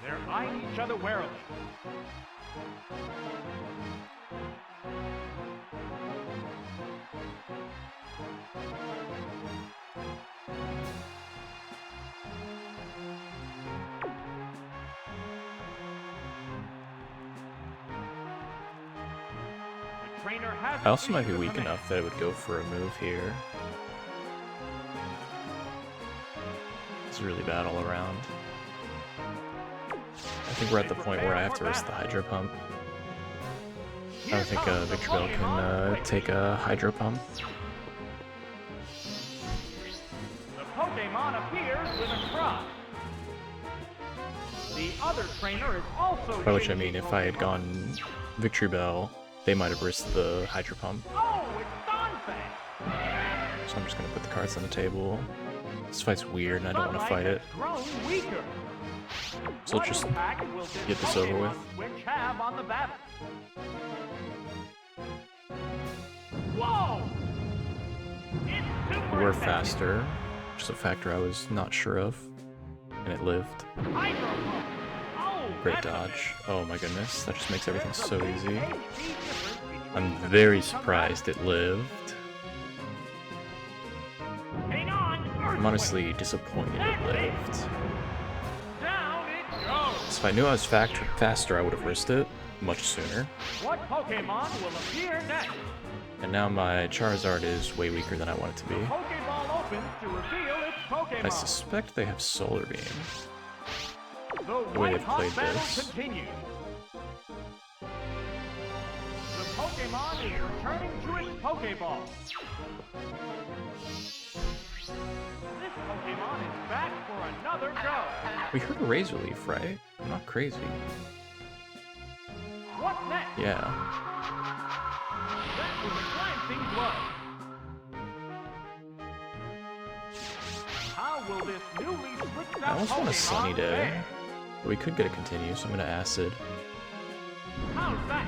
They're eyeing each other warily. The trainer has
I also might be
issued a
weak
command.
enough that I would go for a move here. It's really bad all around. I think we're at the point where I have to risk the Hydro Pump. I don't think Victory Bell can take a Hydro Pump.
The Pokemon appears with a cry. The other trainer is also
By which I
changing
mean, if I had
Pokemon.
gone Victory Bell, they might have risked the Hydro Pump.
Oh, it's Donphan!
So I'm just gonna put the cards on the table. This fight's weird and I don't want to fight it.
Grown weaker.
So
What
just
impact will this
get this over
Pokemon
with.
switch have on the battle? Whoa! It's super
We're
effective.
faster, which is a factor I was not sure of. And it lived.
Hydro Pump. Oh,
Great
that's a
dodge.
miss.
Oh my goodness, that just makes everything
There's a
so
big
easy.
HP difference between
I'm
the
very
two
surprised it lived. I'm honestly disappointed it lived.
Down it goes.
So if I knew I was faster, I would have risked it much sooner.
What Pokemon will appear next?
And now my Charizard is way weaker than I want it to be.
Pokeball opens to reveal its Pokemon.
I suspect they have Solar Beam.
The
way
white
they've
hot
played
battle
this.
continues. The Pokemon is returning to its Pokeball. This Pokemon is back for another go.
We heard a Razor Leaf, right? I'm not crazy.
What's next?
Yeah.
That was a glancing blow. How will this newly switched
I
out
almost want a
Pokemon
Sunny Day.
fare?
But we could get a continue, so I'm gonna Acid.
How's that?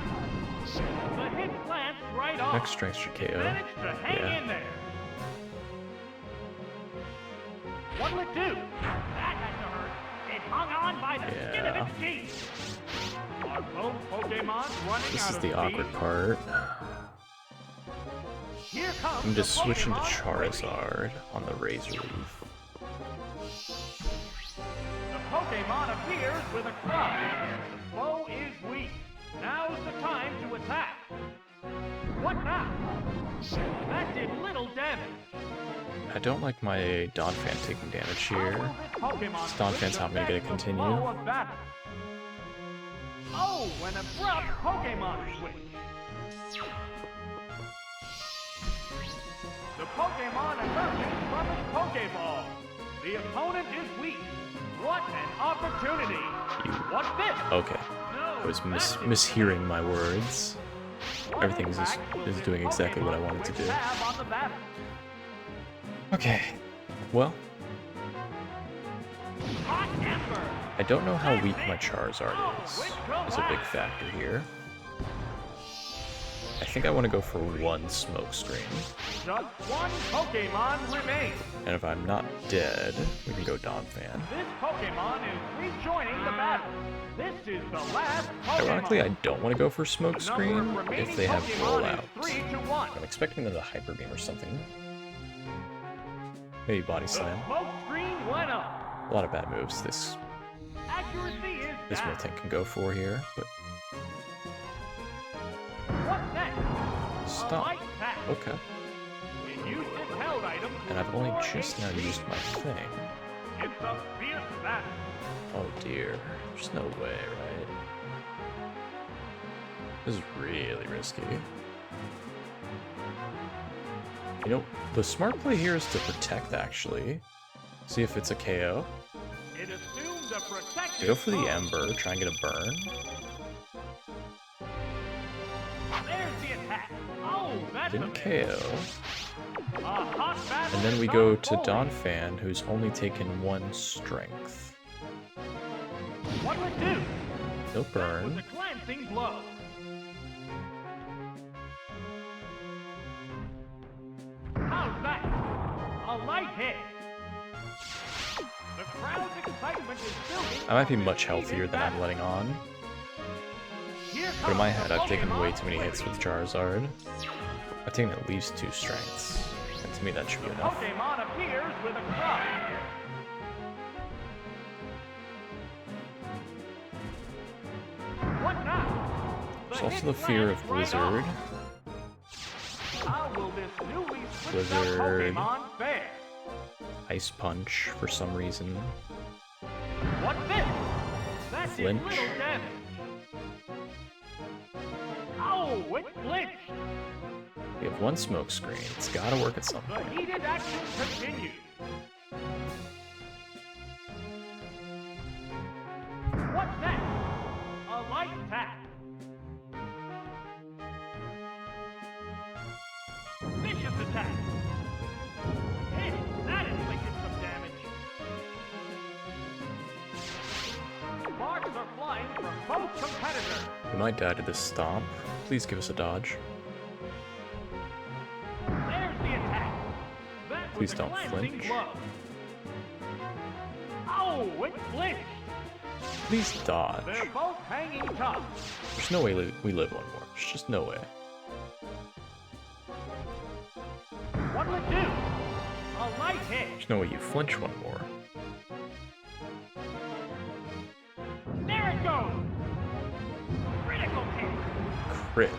The hit glanced right off.
Next strength should KO.
Managed to hang in there. What'll it do? That had to hurt. It hung on by the skin of its teeth. Are both Pokemon running
This
out
is
of
the
speed?
awkward part.
Here comes
I'm just
the
switching to
Pokemon
Charizard on the Razor Leaf.
The Pokemon appears with a cry. The foe is weak. Now's the time to attack. What now? That did little damage.
I don't like my Donphan taking damage here. Donphan's not gonna get a continue.
Oh, an abrupt Pokemon switch. The Pokemon emerges from its Pokeball. The opponent is weak. What an opportunity! What's this?
Okay.
No,
I was
that's
mishearing my words.
What
Everything is
impact will
is
this
doing exactly what I
Pokemon
wanted to
switch
do.
have on the battle?
Okay. Well,
Hot Ember!
I don't know how weak my Charizard is a big factor here. I think I want to go for one Smoke Screen.
Just one Pokemon remains.
And if I'm not dead, we can go Donphan.
This Pokemon is rejoining the battle. This is the last Pokemon.
Ironically, I don't want to go for Smoke
The number of
Screen
remaining
if they have
Pokemon
Rollout.
is 3-1.
I'm expecting them to Hyper Beam or something. Maybe Body
The
Slam.
smoke screen went up.
A lot of bad moves this
Accuracy is down.
Miltank can go for here, but
What's next? A
stop.
light attack.
Okay.
It used its held item to
And I've only
restore
just now
HP.
used my thing.
It's a fierce battle.
Oh dear. There's no way, right? This is really risky. You know, the smart play here is to protect, actually. See if it's a KO.
It assumes a protective
Go for the
mode.
Ember, try and get a burn.
There's the attack. Oh, that's
Didn't
a
KO.
A hot battle
And then we
is
go to
unfolding.
Donphan, who's only taken one strength.
What'll it do?
No
That
burn.
was a glancing blow. How's that? A light hit. The crowd's excitement is building.
I might be
for
much
this
healthier
heated
than I'm
battle.
letting on.
Here
But in my
comes
head,
the
I've taken way
Pokemon
too many hits with
switch.
Charizard. I've taken at least 2 strengths. And to me, that should be enough.
Pokemon appears with a cry. What now?
There's
The
also
hit
the fear of
glanced right
Blizzard.
off. How will this newly switched out
Blizzard.
Pokemon fare?
Ice Punch for some reason.
What's this? That did
Flinch.
little damage. Oh, it flinched.
We have one Smoke Screen. It's gotta work at some
The
point.
heated action continues. What's next? A light attack. Vicious attack. Hit. That inflicted some damage. Sparks are flying from both competitors.
We might die to this Stomp. Please give us a dodge.
There's the attack. That was
Please
a
don't
glancing
flinch.
blow. Oh, it flinched.
Please dodge.
They're both hanging tough.
There's no way we live one more. There's just no way.
What'll it do? A A light hit.
There's no way you flinch one more.
There it goes. Critical hit.
Crit.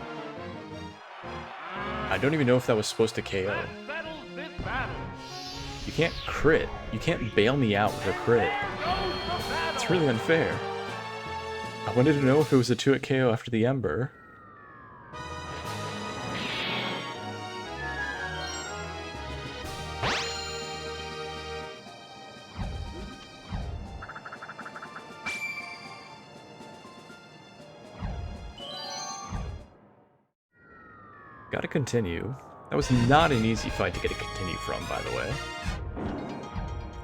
I don't even know if that was supposed to KO.
That settles this battle.
You can't crit. You can't bail me out with a crit.
There goes the battle.
It's really unfair. I wanted to know if it was a 2-hit KO after the Ember. Gotta continue. That was not an easy fight to get a continue from, by the way.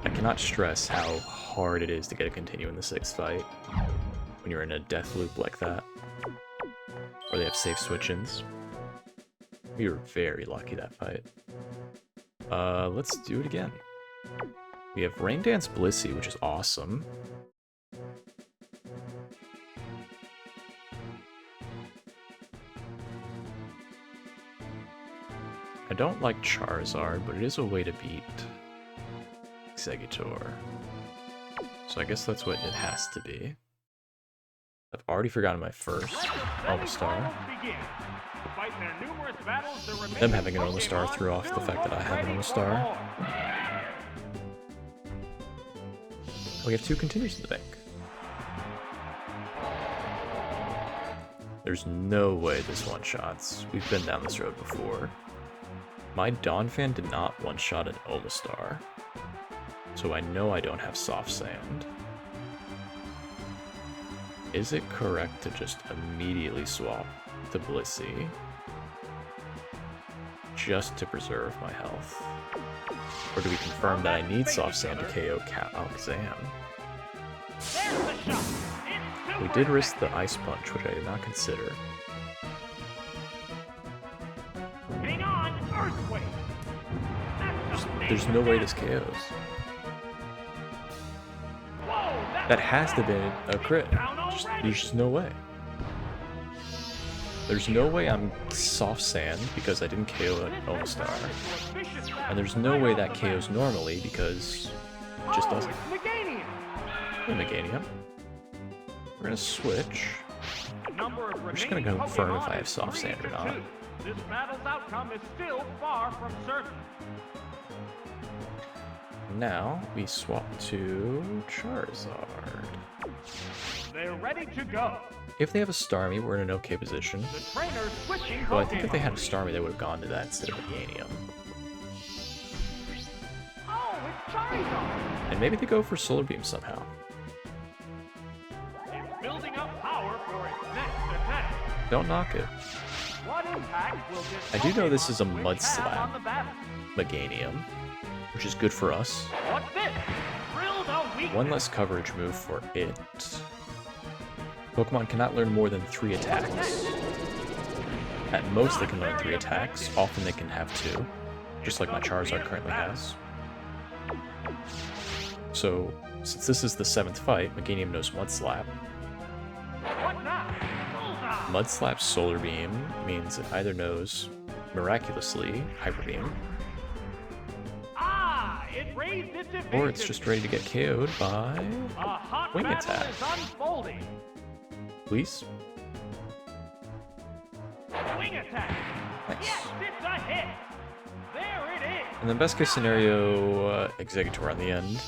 I cannot stress how hard it is to get a continue in the 6th fight when you're in a death loop like that. Or they have safe switch-ins. We were very lucky that fight. Let's do it again. We have Rain Dance Blissey, which is awesome. I don't like Charizard, but it is a way to beat Exeggutor. So I guess that's what it has to be. I've already forgotten my first Omastar. Them having an Omastar threw off the fact that I have an Omastar. We have 2 continues in the bank. There's no way this one-shots. We've been down this road before. My Donphan did not one-shot an Omastar, so I know I don't have Soft Sand. Is it correct to just immediately swap to Blissey, just to preserve my health? Or do we confirm that I need Soft Sand to KO Alakazam? We did risk the Ice Punch, which I did not consider. There's no way this KOs. That has to be a crit. There's just no way. There's no way I'm Soft Sand because I didn't KO an Omastar. And there's no way that KOs normally because it just doesn't. Meganium. We're gonna switch. We're just gonna confirm if I have Soft Sand or not.
This battle's outcome is still far from certain.
Now we swap to Charizard.
They're ready to go.
If they have a Starmie, we're in an okay position.
The trainer's switching.
Well, I think if they had a Starmie, they would have gone to that instead of Meganium.
Oh, it's Charizard.
And maybe they go for Solar Beam somehow.
It's building up power for its next attack.
Don't knock it.
What impact will this
I do know this is a
Pokemon
Mud
switch have
Slap
on the battle?
Meganium, which is good for us.
What's this? Drill the weakness.
One less coverage move for it. Pokemon cannot learn more than 3 attacks. At most they can learn 3 attacks, often they can have 2. Just like my Charizard currently has. So, since this is the 7th fight, Meganium knows Mud Slap.
What now? Bullseye.
Mud Slap Solar Beam means it either knows, miraculously, Hyper Beam,
It raised its
or it's just ready to get KO'd by
a hot
Wing
battle
Attack.
is unfolding.
Please.
Wing attack.
Nice.
Yes, it's a hit. There it is.
And then best case scenario, Exeggutor on the end.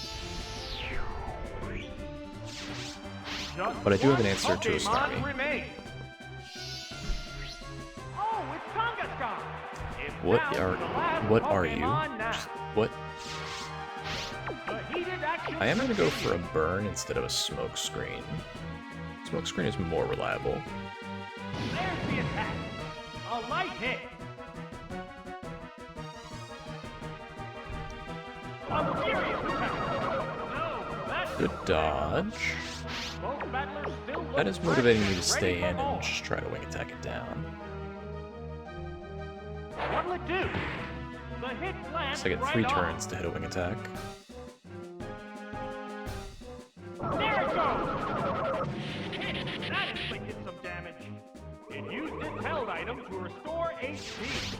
Just
But I do have an
one
answer to a
Pokemon
Starmie.
remains. Oh, it's Kangaskhan. It's
What
down to
are
the last
what are you?
Pokemon now.
Just, what?
The heated action
I am gonna go
continues.
for a burn instead of a smoke screen. Smoke screen is more reliable.
There's the attack. A light hit. A serious attack. No, that's
Good dodge.
both battlers still look
That is motivating me to
ready
stay
for
in
more.
and just try to wing attack it down.
What'll it do? The hit lands
So I get
right
3
on.
turns to hit a wing attack.
There it goes! That inflicted some damage. It used its held item to restore HP.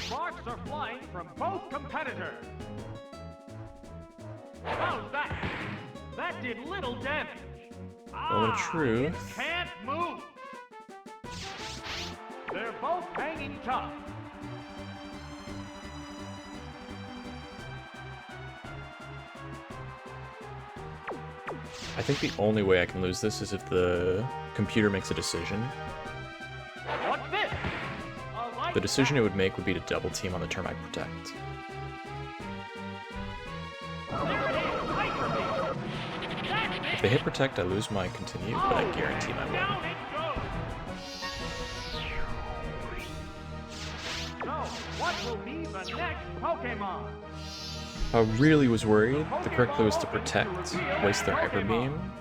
March Sparks are flying from both competitors. How's that? That did little damage.
Moment of truth.
It can't move. They're both hanging tough.
I think the only way I can lose this is if the computer makes a decision.
What's this?
The decision it would make would be to double team on the turn I protect. If they hit protect, I lose my continue, but I guarantee my win.
So, what will be the next Pokemon?
I really was worried. The correct play was to protect, waste their Hyper Beam,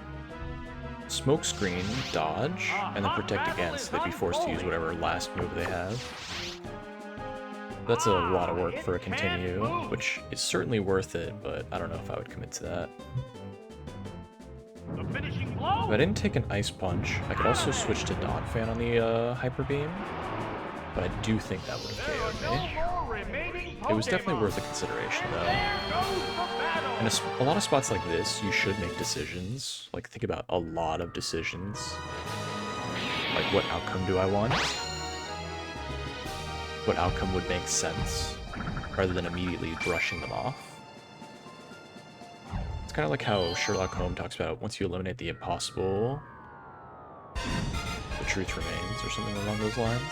Smokescreen, dodge, and then protect again, so they'd be forced to use whatever last move they have. That's a lot of work for a continue, which is certainly worth it, but I don't know if I would commit to that. If I didn't take an Ice Punch, I could also switch to Donphan on the Hyper Beam, but I do think that would have KO'd me. It was definitely worth a consideration, though. In a lot of spots like this, you should make decisions. Like, think about a lot of decisions. Like, what outcome do I want? What outcome would make sense, rather than immediately brushing them off? It's kind of like how Sherlock Holmes talks about once you eliminate the impossible, the truth remains, or something along those lines.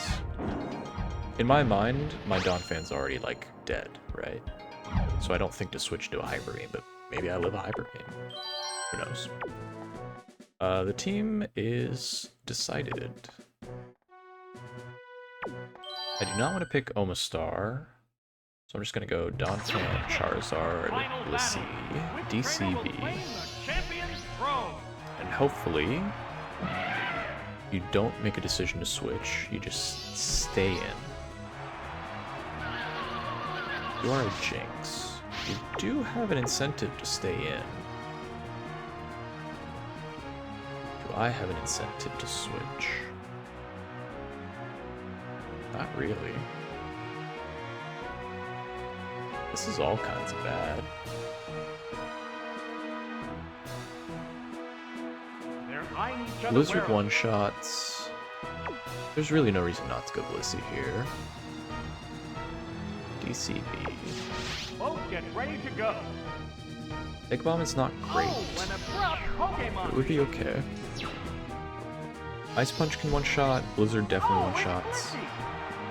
In my mind, my Donphan's already, like, dead, right? So I don't think to switch to a Hyper Beam, but maybe I live a Hyper Beam. Who knows? The team is decided. I do not want to pick Omastar, so I'm just going to go Donphan, Charizard, Blissey, DCB, and hopefully you don't make a decision to switch, you just stay in. You are a Jinx. You do have an incentive to stay in. Do I have an incentive to switch? Not really. This is all kinds of bad. Blizzard one-shots. There's really no reason not to go Blissey here. DCB.
Both get ready to go.
Egg Bomb is not great. It would be okay. Ice Punch can one-shot, Blizzard definitely one-shots.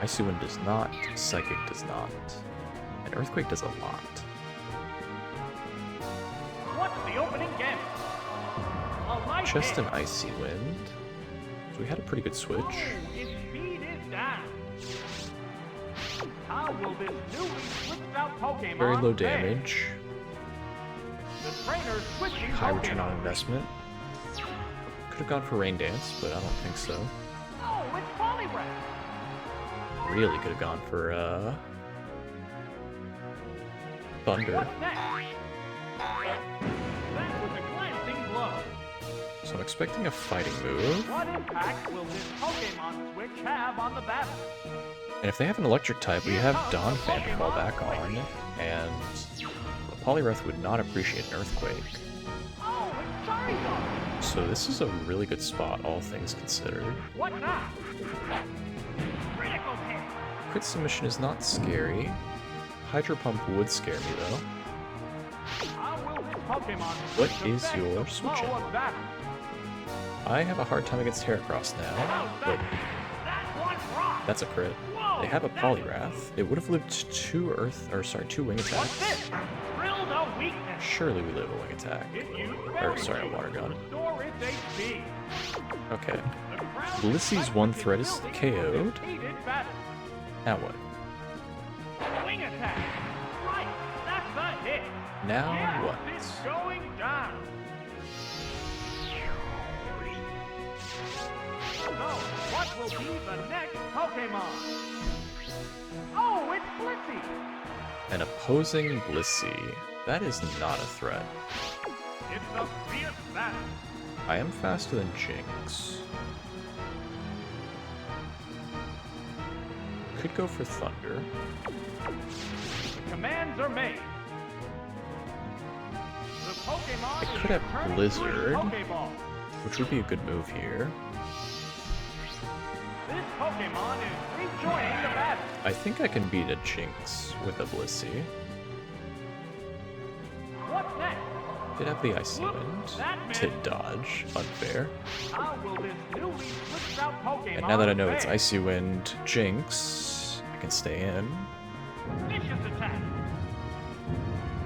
Icy Wind does not, Psychic does not, and Earthquake does a lot.
What's the opening game?
Just an Icy Wind. So we had a pretty good switch.
Its speed is down. How will this newly switched out Pokemon
Very low
fare?
damage.
The trainer's switching
High return
Pokemon.
on investment. Could have gone for Rain Dance, but I don't think so.
Oh, it's Poliwrath.
Really could have gone for Thunder.
What's next? That was a glancing blow.
So I'm expecting a fighting move.
What impact will this Pokemon switch have on the battle?
And if they have an electric type, we have Donphan to fall back on, and a Poliwrath would not appreciate an Earthquake.
Oh, it's Charizard.
So this is a really good spot, all things considered.
What now? Critical hit.
Crit Submission is not scary. Hydro Pump would scare me, though.
How will this Pokemon
What
switch
is
affect
your
the
switching?
flow of battle?
I have a hard time against Heracross now,
How's
but
that? That one rock.
that's a crit.
Whoa,
They have a
that's-
Poliwrath. It would have lived two wing
What's
attacks.
this? Drilled a weakness.
Surely we live a wing attack.
It used
Or,
Berry
sorry, a
Juice
water gun.
to restore its HP.
Okay.
The crowd
Blissey's one threat is
building
KO'd.
for this heated battle.
Now what?
Wing attack. Right, that's a hit.
Now
Yes,
what?
it's going down. So, what will be the next Pokemon? Oh, it's Blissey.
An opposing Blissey. That is not a threat.
It's a fierce battle.
I am faster than Jinx. could go for Thunder.
The commands are made. The Pokemon
I
is
could have
returning to its
Blizzard.
Pokeball.
Which would be a good move here.
This Pokemon is rejoining the battle.
I think I can beat a Jinx with a Blissey.
What's next?
Did have the Icy Wind to dodge. Unfair.
How will this newly switched out Pokemon
And now that I know it's
fare?
Icy Wind Jinx, I can stay in.
Vicious attack.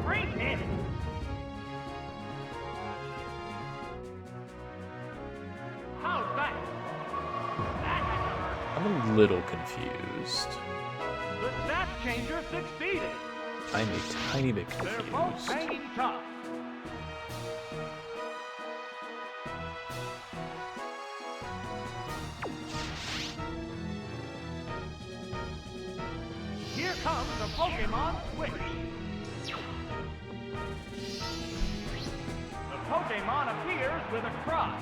Great hit. How's that? That had to hurt.
I'm a little confused.
The stat changer succeeded.
I'm a tiny bit
They're both
confused.
hanging tough. Here comes the Pokemon Switch. The Pokemon appears with a cry,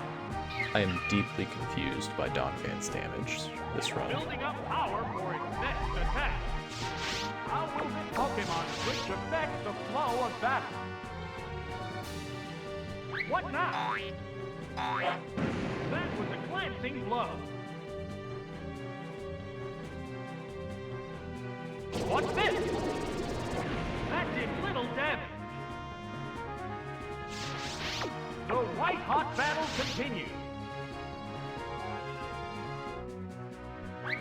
I am deeply confused by Donphan's damage this run.
building up power for its next attack. How will this Pokemon Switch affect the flow of battle? What now? That was a glancing blow. What's this? That did little damage. The white-hot battle continues.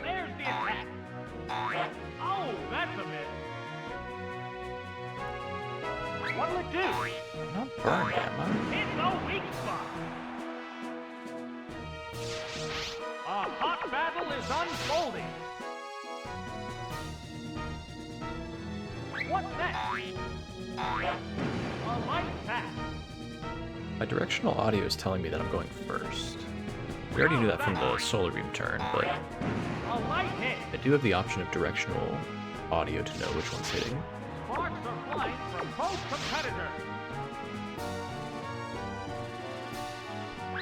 There's the attack. Oh, that's a miss. What'll it do?
I'm not burned, am I?
It's a weak spot. A hot battle is unfolding. What's next? A light attack.
My directional audio is telling me that I'm going first. We already knew that from the Solar Beam turn, but
A light hit.
I do have the option of directional audio to know which one's hitting.
Sparks are flying from both competitors.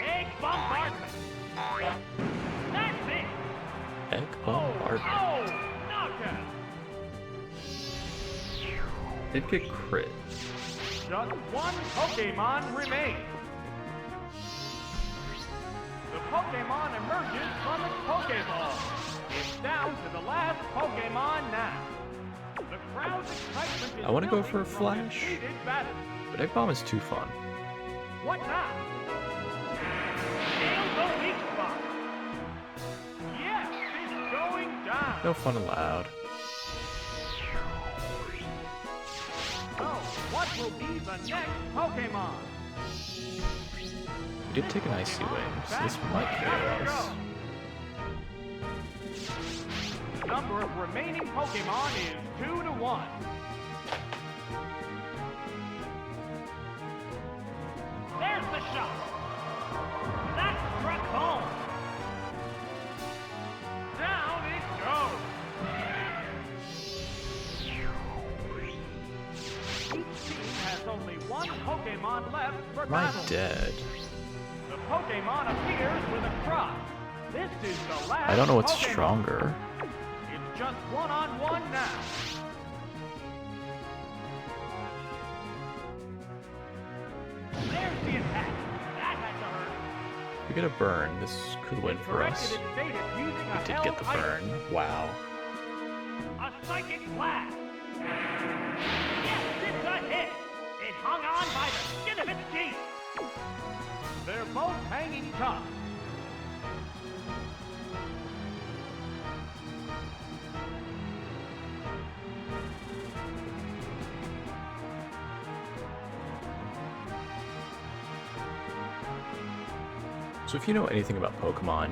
Egg bombardment. That's it.
Egg Bombardment.
Oh, knockout.
Did get crit.
Just one Pokemon remains. The Pokemon emerges from its Pokeball. It's down to the last Pokemon now. The crowd's excitement is
I wanna go
building
for a
from this
Flash.
heated battle.
But Egg Bomb is too fun.
What now? Nail the weak spot. Yes, it's going down.
No fun allowed.
So, what will be the next Pokemon?
We did take an Icy Wing, so this might carry us.
The number of remaining Pokemon is 2 to 1. There's the shot. That struck home. Down it goes. Each team has only one Pokemon left for
Am I
battle.
dead?
The Pokemon appears with a cry. This is the last
I don't know what's
Pokemon.
stronger.
It's just one-on-one now. There's the attack. That had to hurt.
If we get a burn, this could win for us.
Corrected its status using a
We did
held
get the
item.
burn. Wow.
A psychic blast. Yes, it's a hit. It hung on by the skin of its teeth. They're both hanging tough.
So if you know anything about Pokemon,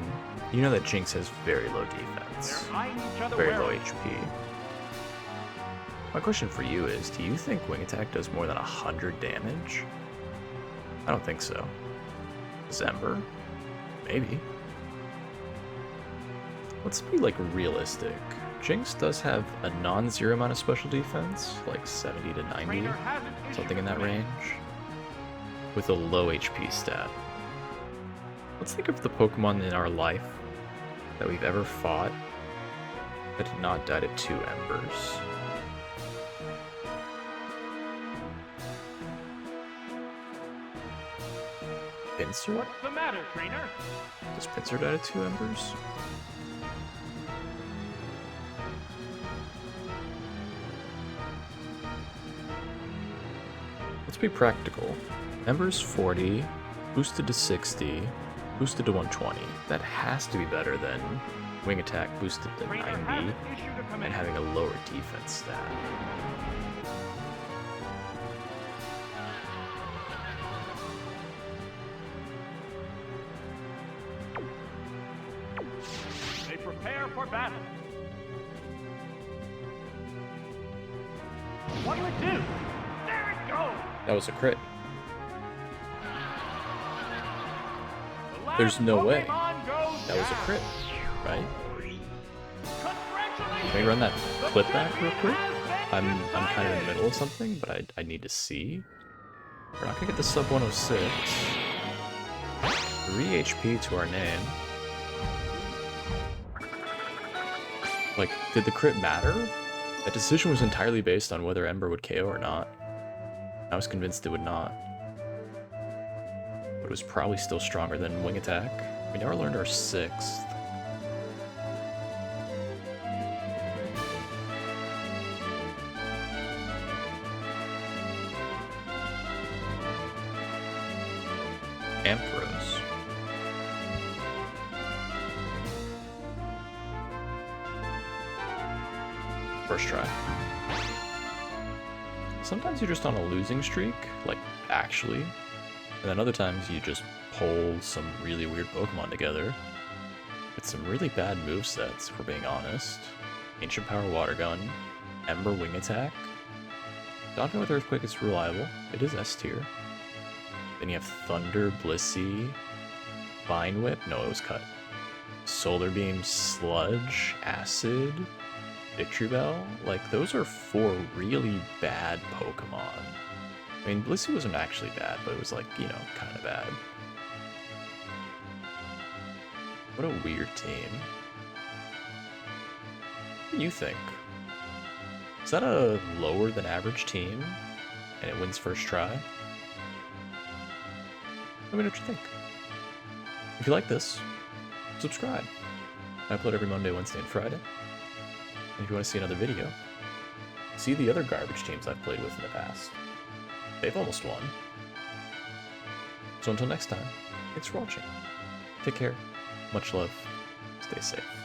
you know that Jinx has very low
They're
defense.
eyeing each other
Very low
warily.
HP. My question for you is, do you think Wing Attack does more than 100 damage? I don't think so. Zember? Maybe. Let's be, like, realistic. Jinx does have a non-zero amount of special defense, like 70 to 90,
Trainer hasn't issued
something in that
a command.
range, with a low HP stat. Let's think of the Pokemon in our life that we've ever fought I did not die to 2 embers. Pincer?
What's the matter, trainer?
Does Pincer die to 2 embers? Let's be practical. Embers 40, boosted to 60, boosted to 120. That has to be better than wing attack boosted to 90 and having a lower defense stat.
They prepare for battle. What'll it do? There it goes!
That was a crit.
The last
There's no way.
Pokemon goes
That was a
down.
crit, right?
Congratulations!
Can we run that
The
clip back real
champion
quick?
has
I'm
been
kind of in the
decided.
middle of something, but I need to see. We're not gonna get the sub 106. 3 HP to our name. Like, did the crit matter? That decision was entirely based on whether Ember would KO or not. I was convinced it would not. But it was probably still stronger than Wing Attack. We never learned our 6th. Ampharos. First try. Sometimes you're just on a losing streak, like actually, and then other times you just pull some really weird Pokemon together with some really bad movesets, if we're being honest. Ancient Power Water Gun, Ember Wing Attack. Daunting with Earthquake is reliable, it is S tier. Then you have Thunder, Blissey, Vine Whip, no it was cut. Solar Beam, Sludge, Acid, Victory Bell, like those are 4 really bad Pokemon. I mean, Blissey wasn't actually bad, but it was like, you know, kind of bad. What a weird team. What do you think? Is that a lower than average team? And it wins first try? Let me know what you think. If you like this, subscribe. I upload every Monday, Wednesday, and Friday. And if you want to see another video, see the other garbage teams I've played with in the past. They've almost won. So until next time, thanks for watching. Take care. Much love. Stay safe.